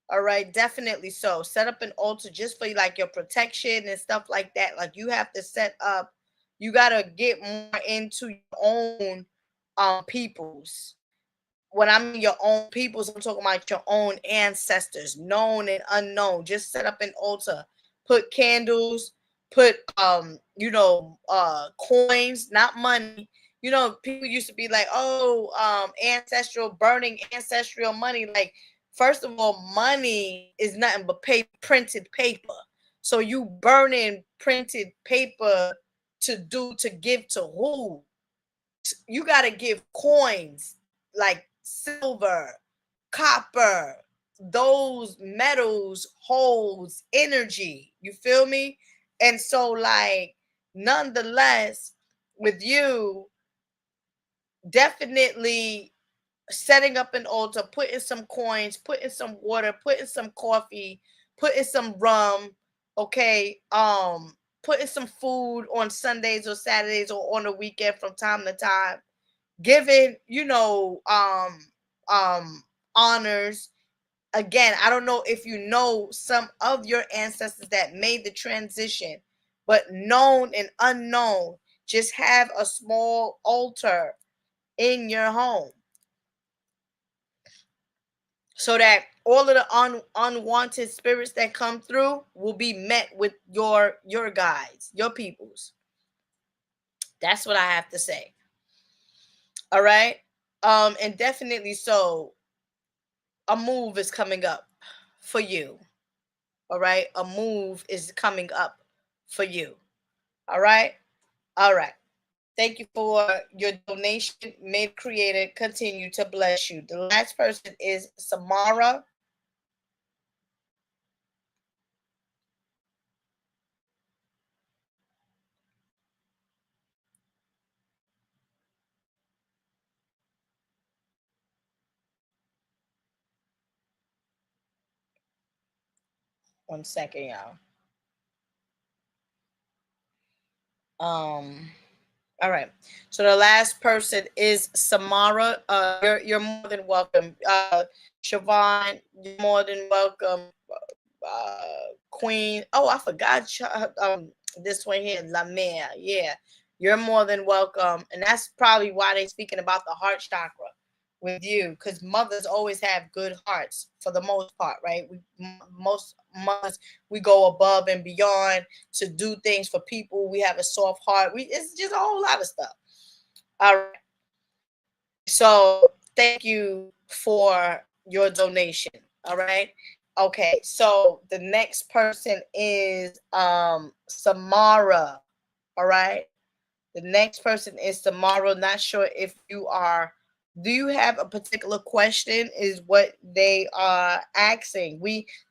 All right. Definitely so. Set up an altar just for like your protection and stuff like that. Like you have to set up, you got to get more into your own peoples. When I mean your own peoples, I'm talking about your own ancestors, known and unknown. Just set up an altar, put candles, put coins, not money. You know, people used to be like, oh, ancestral burning ancestral money. Like, first of all, money is nothing but printed paper. So you burning printed paper to give to who? You got to give coins like silver, copper. Those metals holds energy. You feel me? And so, like, nonetheless, with you, definitely setting up an altar, putting some coins, putting some water, putting some coffee, putting some rum, okay, putting some food on Sundays or Saturdays or on the weekend from time to time, giving, honors. Again, I don't know if you know some of your ancestors that made the transition, but known and unknown, just have a small altar in your home so that all of the unwanted spirits that come through will be met with your guides, your peoples. That's what I have to say. All right. And definitely so, a move is coming up for you. All right. A move is coming up for you. All right. All right. Thank you for your donation. May the Creator continue to bless you. The last person is Samara. One second, y'all. Um, all right. So the last person is Samara. You're more than welcome. Siobhan, you're more than welcome. Queen. Oh, I forgot. This one here, Lamia. Yeah, you're more than welcome. And that's probably why they're speaking about the heart chakra with you, because mothers always have good hearts for the most part, right? Most mothers, we go above and beyond to do things for people. We have a soft heart. It's just a whole lot of stuff. All right. So thank you for your donation. All right. Okay. So the next person is Samara. All right. The next person is Samara. Not sure if you are. Do you have a particular question? Is what they are asking.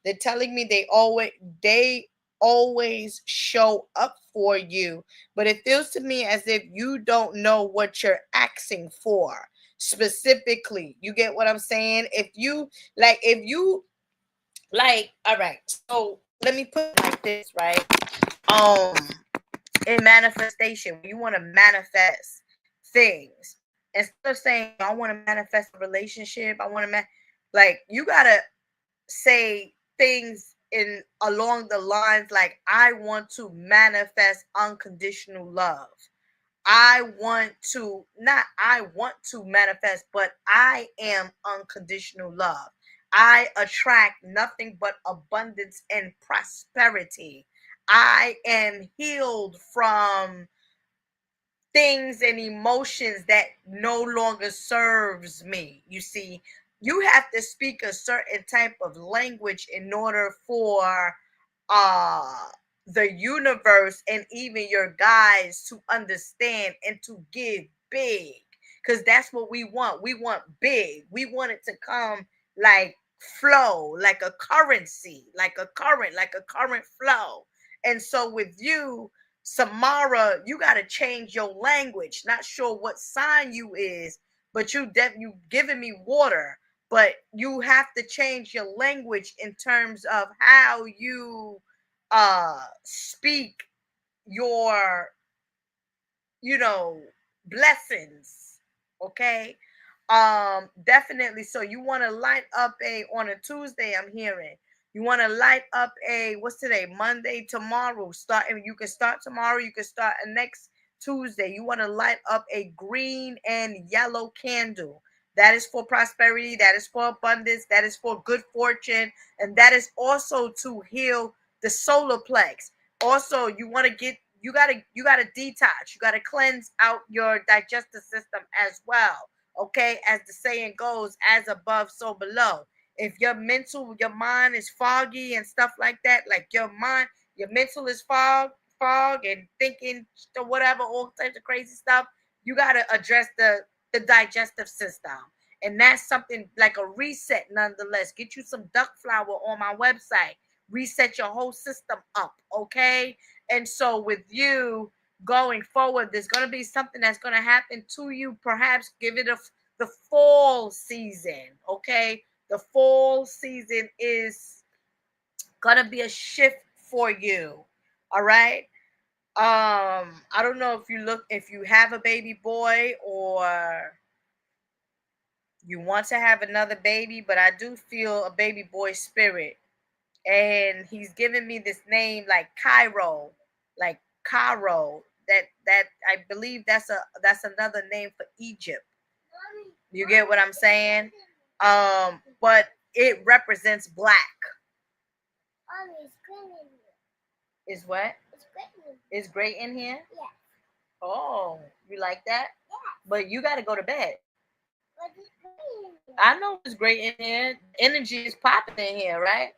They're telling me they always show up for you, but it feels to me as if you don't know what you're asking for specifically. You get what I'm saying? If you like, all right. So let me put it like this, right? Um, in manifestation, you want to manifest things instead of saying I want to manifest a relationship. I want to like you gotta say things in along the lines like I want to manifest unconditional love. I want to manifest, but I am unconditional love. I attract nothing but abundance and prosperity. I am healed from things and emotions that no longer serves me. You see, you have to speak a certain type of language in order for uh the universe and even your guides to understand and to give big, because that's what we want. We want big. We want it to come like flow, like a currency, like a current flow. And so with you, Samara, you got to change your language. Not sure what sign you is, but you giving me water, but you have to change your language in terms of how you speak your, you know, blessings. Okay. Definitely. So you want to light up a on a Tuesday, I'm hearing. You want to light up a, what's today? Monday, tomorrow. You can start tomorrow, you can start next Tuesday. You want to light up a green and yellow candle. That is for prosperity, that is for abundance, that is for good fortune, and that is also to heal the solar plex. Also, you gotta detox, you gotta cleanse out your digestive system as well. Okay, as the saying goes, as above so below. If your mind is foggy and stuff like that, like your mental is fog and thinking or whatever, all types of crazy stuff, you gotta address the digestive system. And that's something like a reset nonetheless. Get you some duck flower on my website, reset your whole system up. Okay. And so with you going forward, there's going to be something that's going to happen to you. Perhaps give it the fall season. Okay. The fall season is going to be a shift for you. All right. I don't know if you have a baby boy or you want to have another baby, but I do feel a baby boy spirit. And he's giving me this name like Cairo, like Cairo. That I believe that's another name for Egypt. You get what I'm saying? But it represents black. Is what? It's great in here? Yeah. Oh, you like that? Yeah. But you got to go to bed. I know it's great in here. Energy is popping in here, right?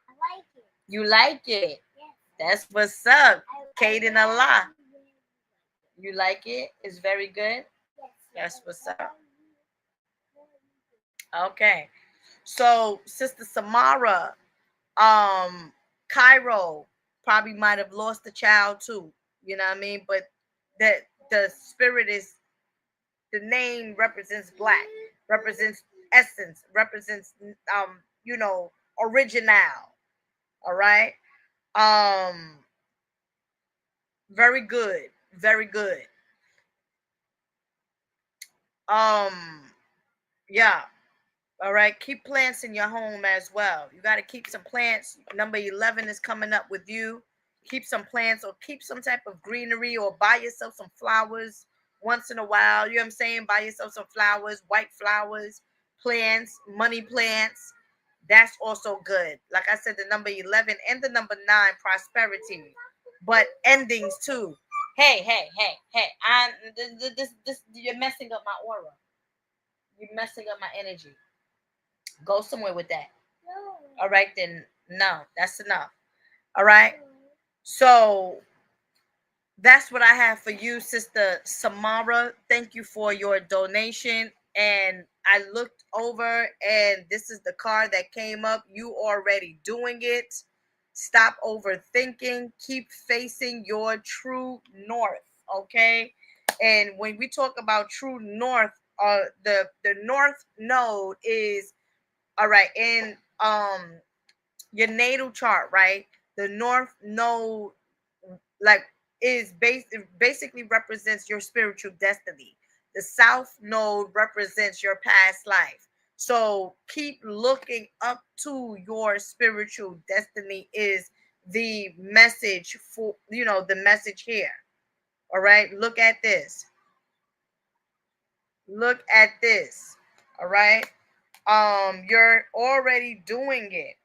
I like it. You like it? Yes. That's what's up. Kaden Allah. You like it? It's very good? Yes. That's what's up. Okay. So, Sister Samara, Cairo probably might have lost a child too. You know what I mean? But that the spirit is, the name represents black, represents essence, represents you know, original. All right. Um, very good, very good. Um, yeah. All right. Keep plants in your home as well. You got to keep some plants. Number 11 is coming up with you. Keep some plants or keep some type of greenery or buy yourself some flowers once in a while. You know what I'm saying? Buy yourself some flowers, white flowers, plants, money plants. That's also good. Like I said, the number 11 and the number 9, prosperity, but endings too. Hey. This, you're messing up my aura. You're messing up my energy. Go somewhere with that. No. All right, then. No, that's enough. All right. So that's what I have for you, Sister Samara. Thank you for your donation. And I looked over, and this is the card that came up. You already doing it. Stop overthinking. Keep facing your true north. Okay. And when we talk about true north, the north node is, all right, in your natal chart, right? The north node, like, basically represents your spiritual destiny. The south node represents your past life. So keep looking up to your spiritual destiny is the message for, the message here. All right, look at this. Look at this. All right. You're already doing it.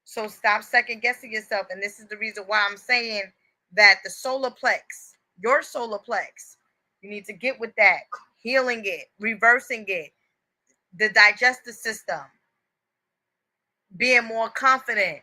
So stop second guessing yourself. And this is the reason why I'm saying that the solar plex, your solar plex, you need to get with that, healing it, reversing it, the digestive system, being more confident.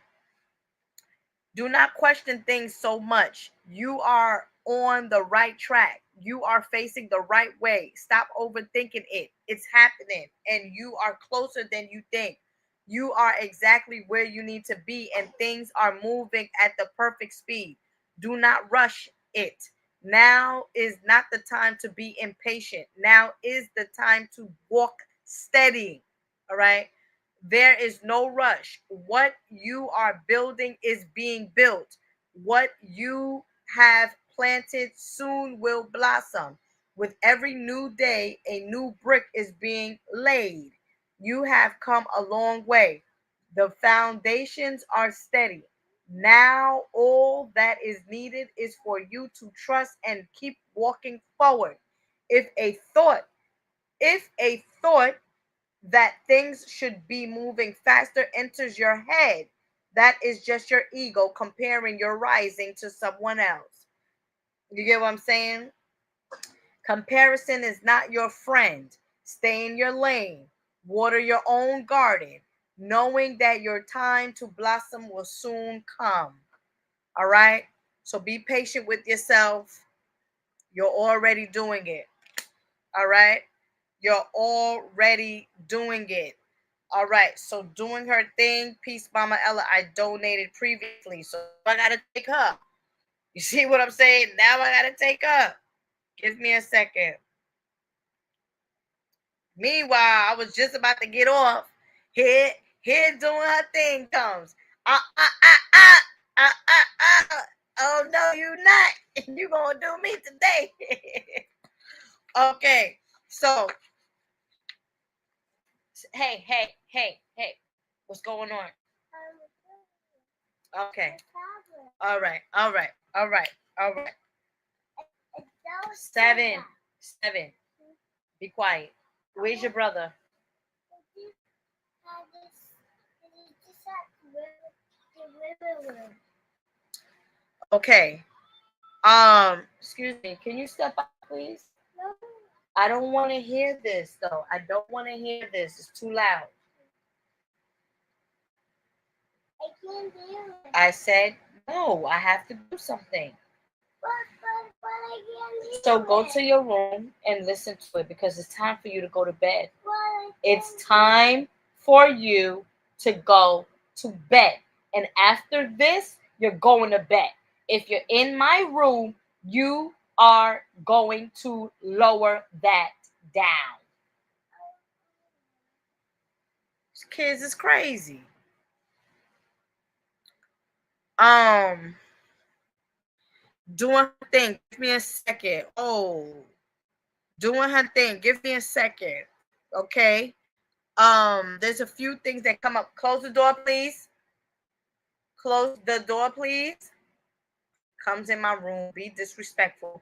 Do not question things so much. You are on the right track. You are facing the right way. Stop overthinking it. It's happening, and you are closer than you think. You are exactly where you need to be, and things are moving at the perfect speed. Do not rush it. Now is not the time to be impatient. Now is the time to walk steady. All right. There is no rush. What you are building is being built. What you have planted soon will blossom. With every new day, a new brick is being laid. You have come a long way. The foundations are steady. Now, all that is needed is for you to trust and keep walking forward. If a thought, if a thought that things should be moving faster enters your head, that is just your ego comparing your rising to someone else. You get what I'm saying? Comparison is not your friend. Stay in your lane. Water your own garden, knowing that your time to blossom will soon come. All right? So be patient with yourself. You're already doing it. All right? You're already doing it. All right, so doing her thing, Peace Mama Ella, I donated previously, so I gotta take her. You see what I'm saying? Now I gotta take her. Give me a second. Meanwhile, I was just about to get off. Here doing her thing comes. Oh no, you not. You gonna do me today. Okay, so hey, what's going on? Okay. All right. Seven. Be quiet. Where's your brother? Okay. Excuse me. Can you step up, please? I don't want to hear this, though. I don't want to hear this. It's too loud. I can't hear it. I said, no, I have to do something. But I can't hear so go to your room and listen to it because it's time for you to go to bed. It's time for you to go to bed. And after this, you're going to bed. If you're in my room, you are going to lower that down. These kids is crazy. Doing her thing. Give me a second. Oh, doing her thing. Give me a second. Okay. There's a few things that come up. Close the door, please. Close the door, please. Comes in my room. Be disrespectful.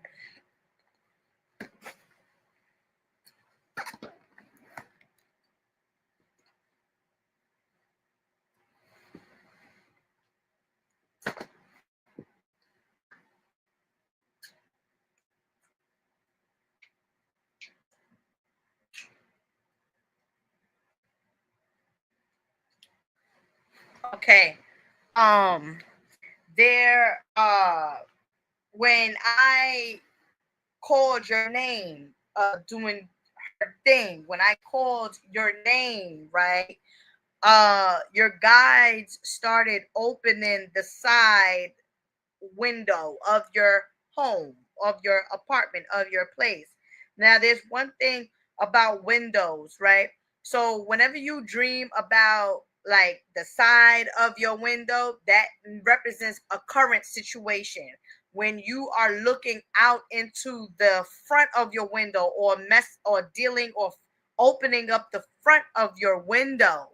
Okay. There when I called your name, doing her thing, when I called your name, right? Your guides started opening the side window of your home, of your apartment, of your place. Now, there's one thing about windows, right? So, whenever you dream about like the side of your window, that represents a current situation. When you are looking out into the front of your window or dealing or opening up the front of your window,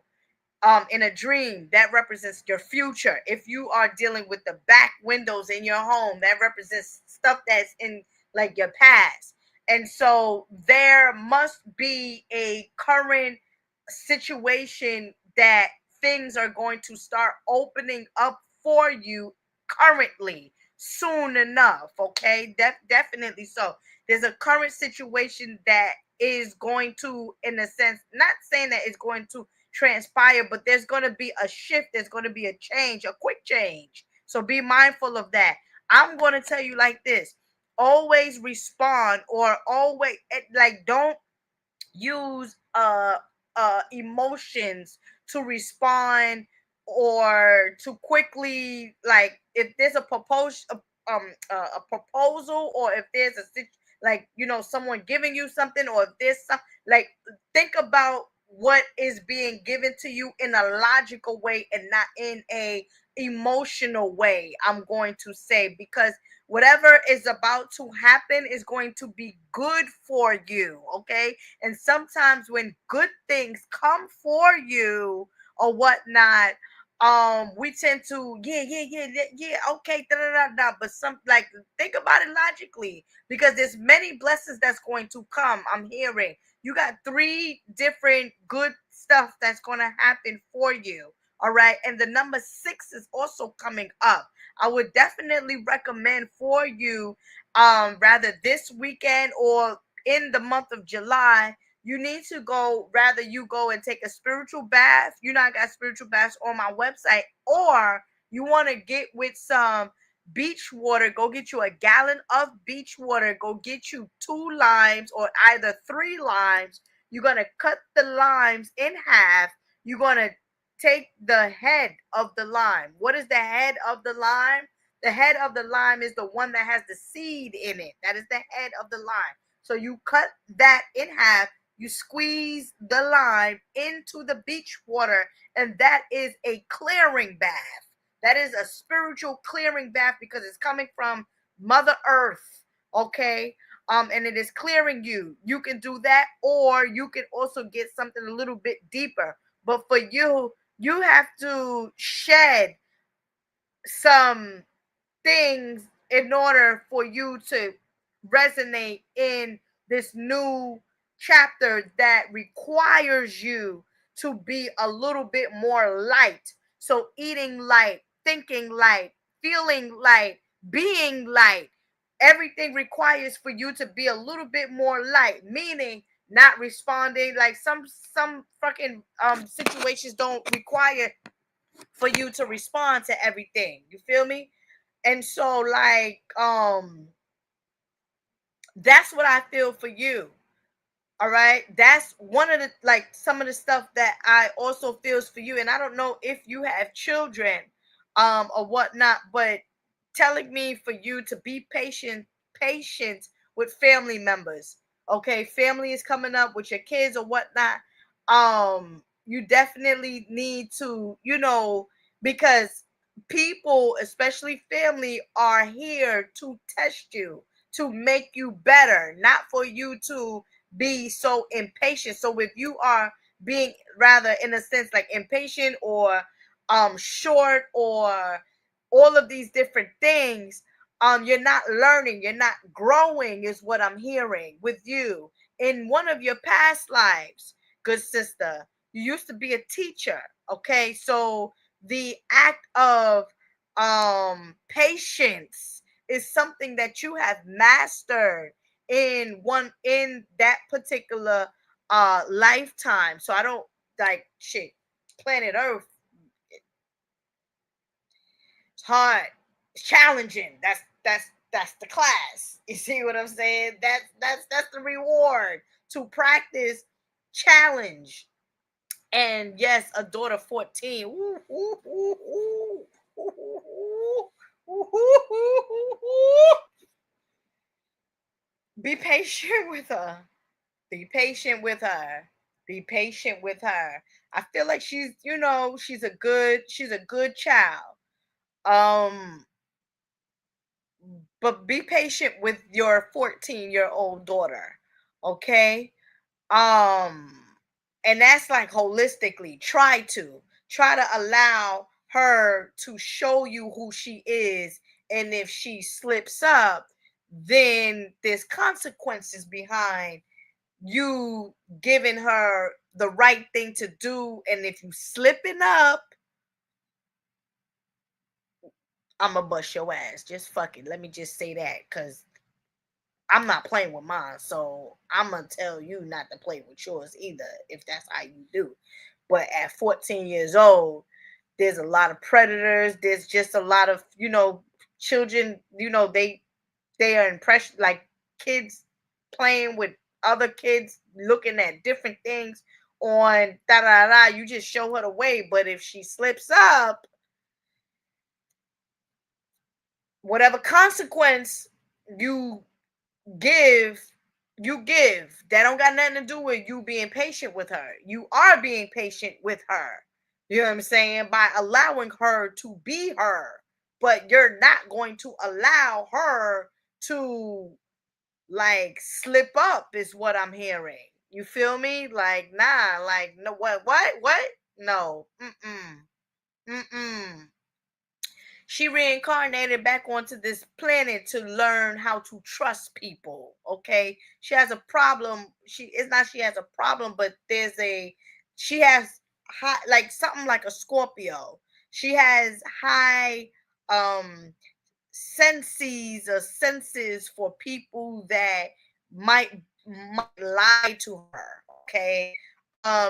in a dream, that represents your future. If you are dealing with the back windows in your home, that represents stuff that's in like your past. And so there must be a current situation that things are going to start opening up for you currently soon enough. Okay, definitely so. There's a current situation that is going to, in a sense, not saying that it's going to transpire, but there's going to be a shift, there's going to be a change, a quick change. So be mindful of that. I'm going to tell you like this: always respond, or always, like, don't use emotions to respond, or to quickly, like, if there's a a proposal, or if there's like, someone giving you something, or if there's some, like, think about what is being given to you in a logical way and not in a emotional way, I'm going to say, because whatever is about to happen is going to be good for you. Okay, and sometimes when good things come for you or whatnot, we tend to, okay, da, da, da, da. But some, like, think about it logically, because there's many blessings that's going to come. I'm hearing you got 3 different good stuff that's going to happen for you. All right, and the number 6 is also coming up. I would definitely recommend for you, rather this weekend or in the month of July, you need to go, rather you go and take a spiritual bath. You know, I got spiritual baths on my website, or you want to get with some beach water, go get you a gallon of beach water, go get you 2 limes or either 3 limes. You're going to cut the limes in half. You're going to take the head of the lime. What is the head of the lime? The head of the lime is the one that has the seed in it. That is the head of the lime. So you cut that in half, you squeeze the lime into the beach water, and that is a clearing bath. That is a spiritual clearing bath, because it's coming from Mother Earth, okay? And it is clearing you. You can do that, or you can also get something a little bit deeper. But for you, you have to shed some things in order for you to resonate in this new chapter that requires you to be a little bit more light. So eating light, thinking light, feeling light, being light, everything requires for you to be a little bit more light, meaning not responding, like some fucking situations don't require for you to respond to everything. You feel me? And so, like, that's what I feel for you. All right, that's one of the, like, some of the stuff that I also feels for you. And I don't know if you have children or whatnot, but telling me for you to be patient with family members. Okay, family is coming up with your kids or whatnot. You definitely need to, because people, especially family, are here to test you, to make you better, not for you to be so impatient. So if you are being, rather, in a sense, like, impatient, or short, or all of these different things, you're not learning, you're not growing, is what I'm hearing with you. In one of your past lives, good sister, you used to be a teacher. Okay, so the act of patience is something that you have mastered in that particular lifetime. So I don't, like, shit, planet Earth, it's hard, it's challenging. That's the class. You see what I'm saying? That's the reward, to practice challenge. And yes, a daughter 14. Ooh, ooh, ooh, ooh, ooh, ooh, ooh, ooh. Be patient with her. Be patient with her. Be patient with her. I feel like she's a good child. Um, but be patient with your 14-year-old daughter. Okay? Um, and that's, like, holistically. Try to allow her to show you who she is. And if she slips up, then there's consequences behind you giving her the right thing to do, and if you slipping up, I'ma bust your ass. Just fuck it. Let me just say that, because I'm not playing with mine. So I'm gonna tell you not to play with yours either, if that's how you do. But at 14 years old, there's a lot of predators. There's just a lot of, children, they are impressed, like kids playing with other kids, looking at different things on da da da. You just show her the way. But if she slips up, whatever consequence you give, you give. That don't got nothing to do with you being patient with her. You are being patient with her. You know what I'm saying? By allowing her to be her. But you're not going to allow her to like slip up, is what I'm hearing. You feel me? Like, nah, like, no, what? No. Mm-mm. She reincarnated back onto this planet to learn how to trust people. Okay, she has a problem. She has a problem, but she has high, like something like a Scorpio. She has high senses for people that might lie to her. Okay,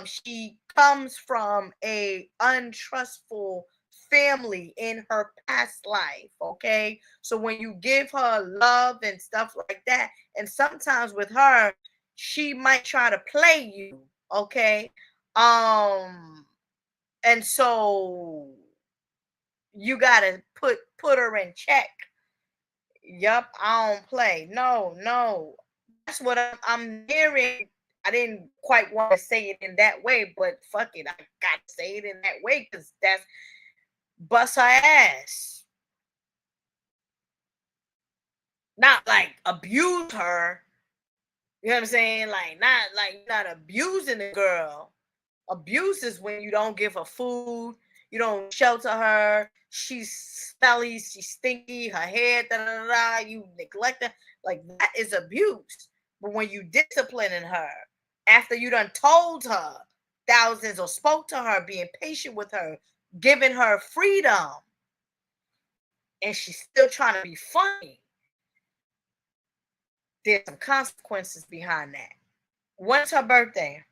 she comes from a untrustful family in her past life. Okay, so when you give her love and stuff like that, and sometimes with her, she might try to play you. Okay, um and so you gotta put her in check. Yup, I don't play. No. That's what I'm hearing. I didn't quite want to say it in that way, but fuck it. I got to say it in that way, because that's bust her ass. Not like abuse her. You know what I'm saying? Not abusing the girl. Abuse is when you don't give her food, you don't shelter her, she's smelly, she's stinky, her hair, da da da, da, you neglect her. Like, that is abuse. But when you disciplining her after you done told her thousands, or spoke to her, being patient with her, giving her freedom, and she's still trying to be funny, there's some consequences behind that. When's her birthday?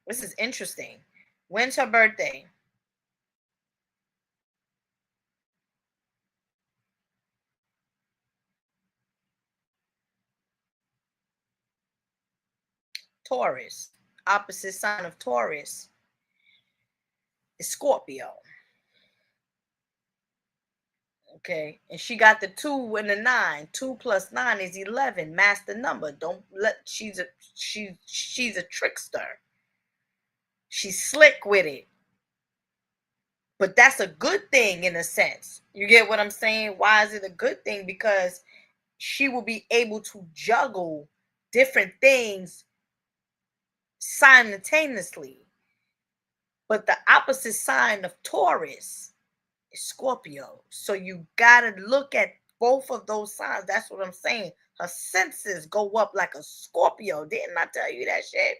This is interesting. When's her birthday? Taurus. Opposite sign of Taurus is Scorpio. Okay, and she got the 2 and the 9. 2 plus 9 is 11. Master number. Don't let she's a trickster. She's slick with it. But that's a good thing in a sense. You get what I'm saying? Why is it a good thing? Because she will be able to juggle different things simultaneously. But the opposite sign of Taurus is Scorpio. So you gotta look at both of those signs. That's what I'm saying. Her senses go up like a Scorpio. Didn't I tell you that shit?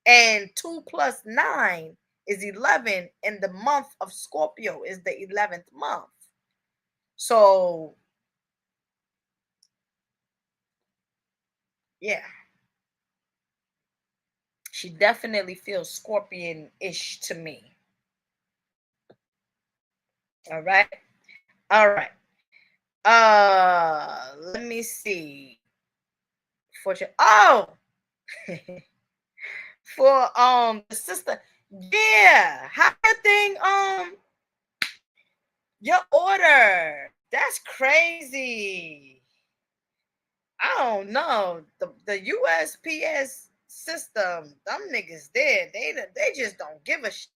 And 2 plus 9 is 11, and the month of Scorpio is the 11th month. So, yeah, she definitely feels Scorpion-ish to me. All right. All right. Let me see. Oh, for the sister. Yeah, how that thing your order. That's crazy. I don't know. The USPS system, them niggas there, they just don't give a shit.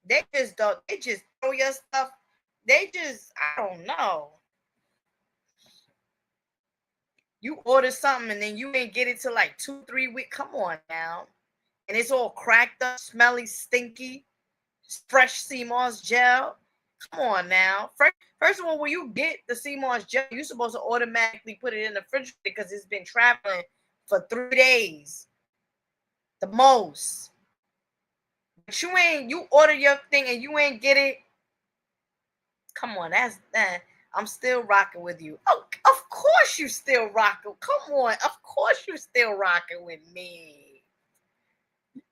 They just throw your stuff. I don't know. You order something and then you ain't get it till like 2-3 weeks. Come on now. And it's all cracked up, smelly, stinky, fresh sea moss gel. Come on now. First of all, when you get the sea moss gel, you're supposed to automatically put it in the refrigerator because it's been traveling for 3 days. The most. But you order your thing and you ain't get it. Come on, that's that. I'm still rocking with you. Oh, of course you still rocking. Come on, of course you still rocking with me.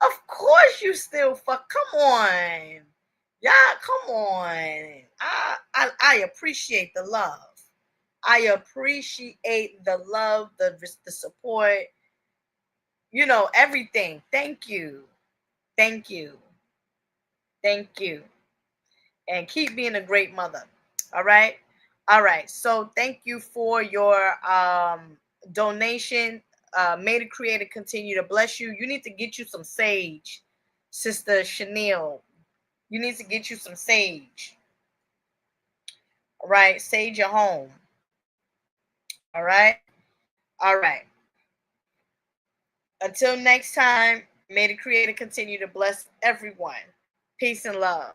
Of course you still fuck. Come on, yeah, come on. I appreciate the love. I appreciate the love, the support. You know everything. Thank you, thank you, thank you, and keep being a great mother. All right. All right. So thank you for your donation. May the Creator continue to bless you. You need to get you some sage, Sister Chanel. You need to get you some sage. All right. Sage your home. All right. All right. Until next time, may the Creator continue to bless everyone. Peace and love.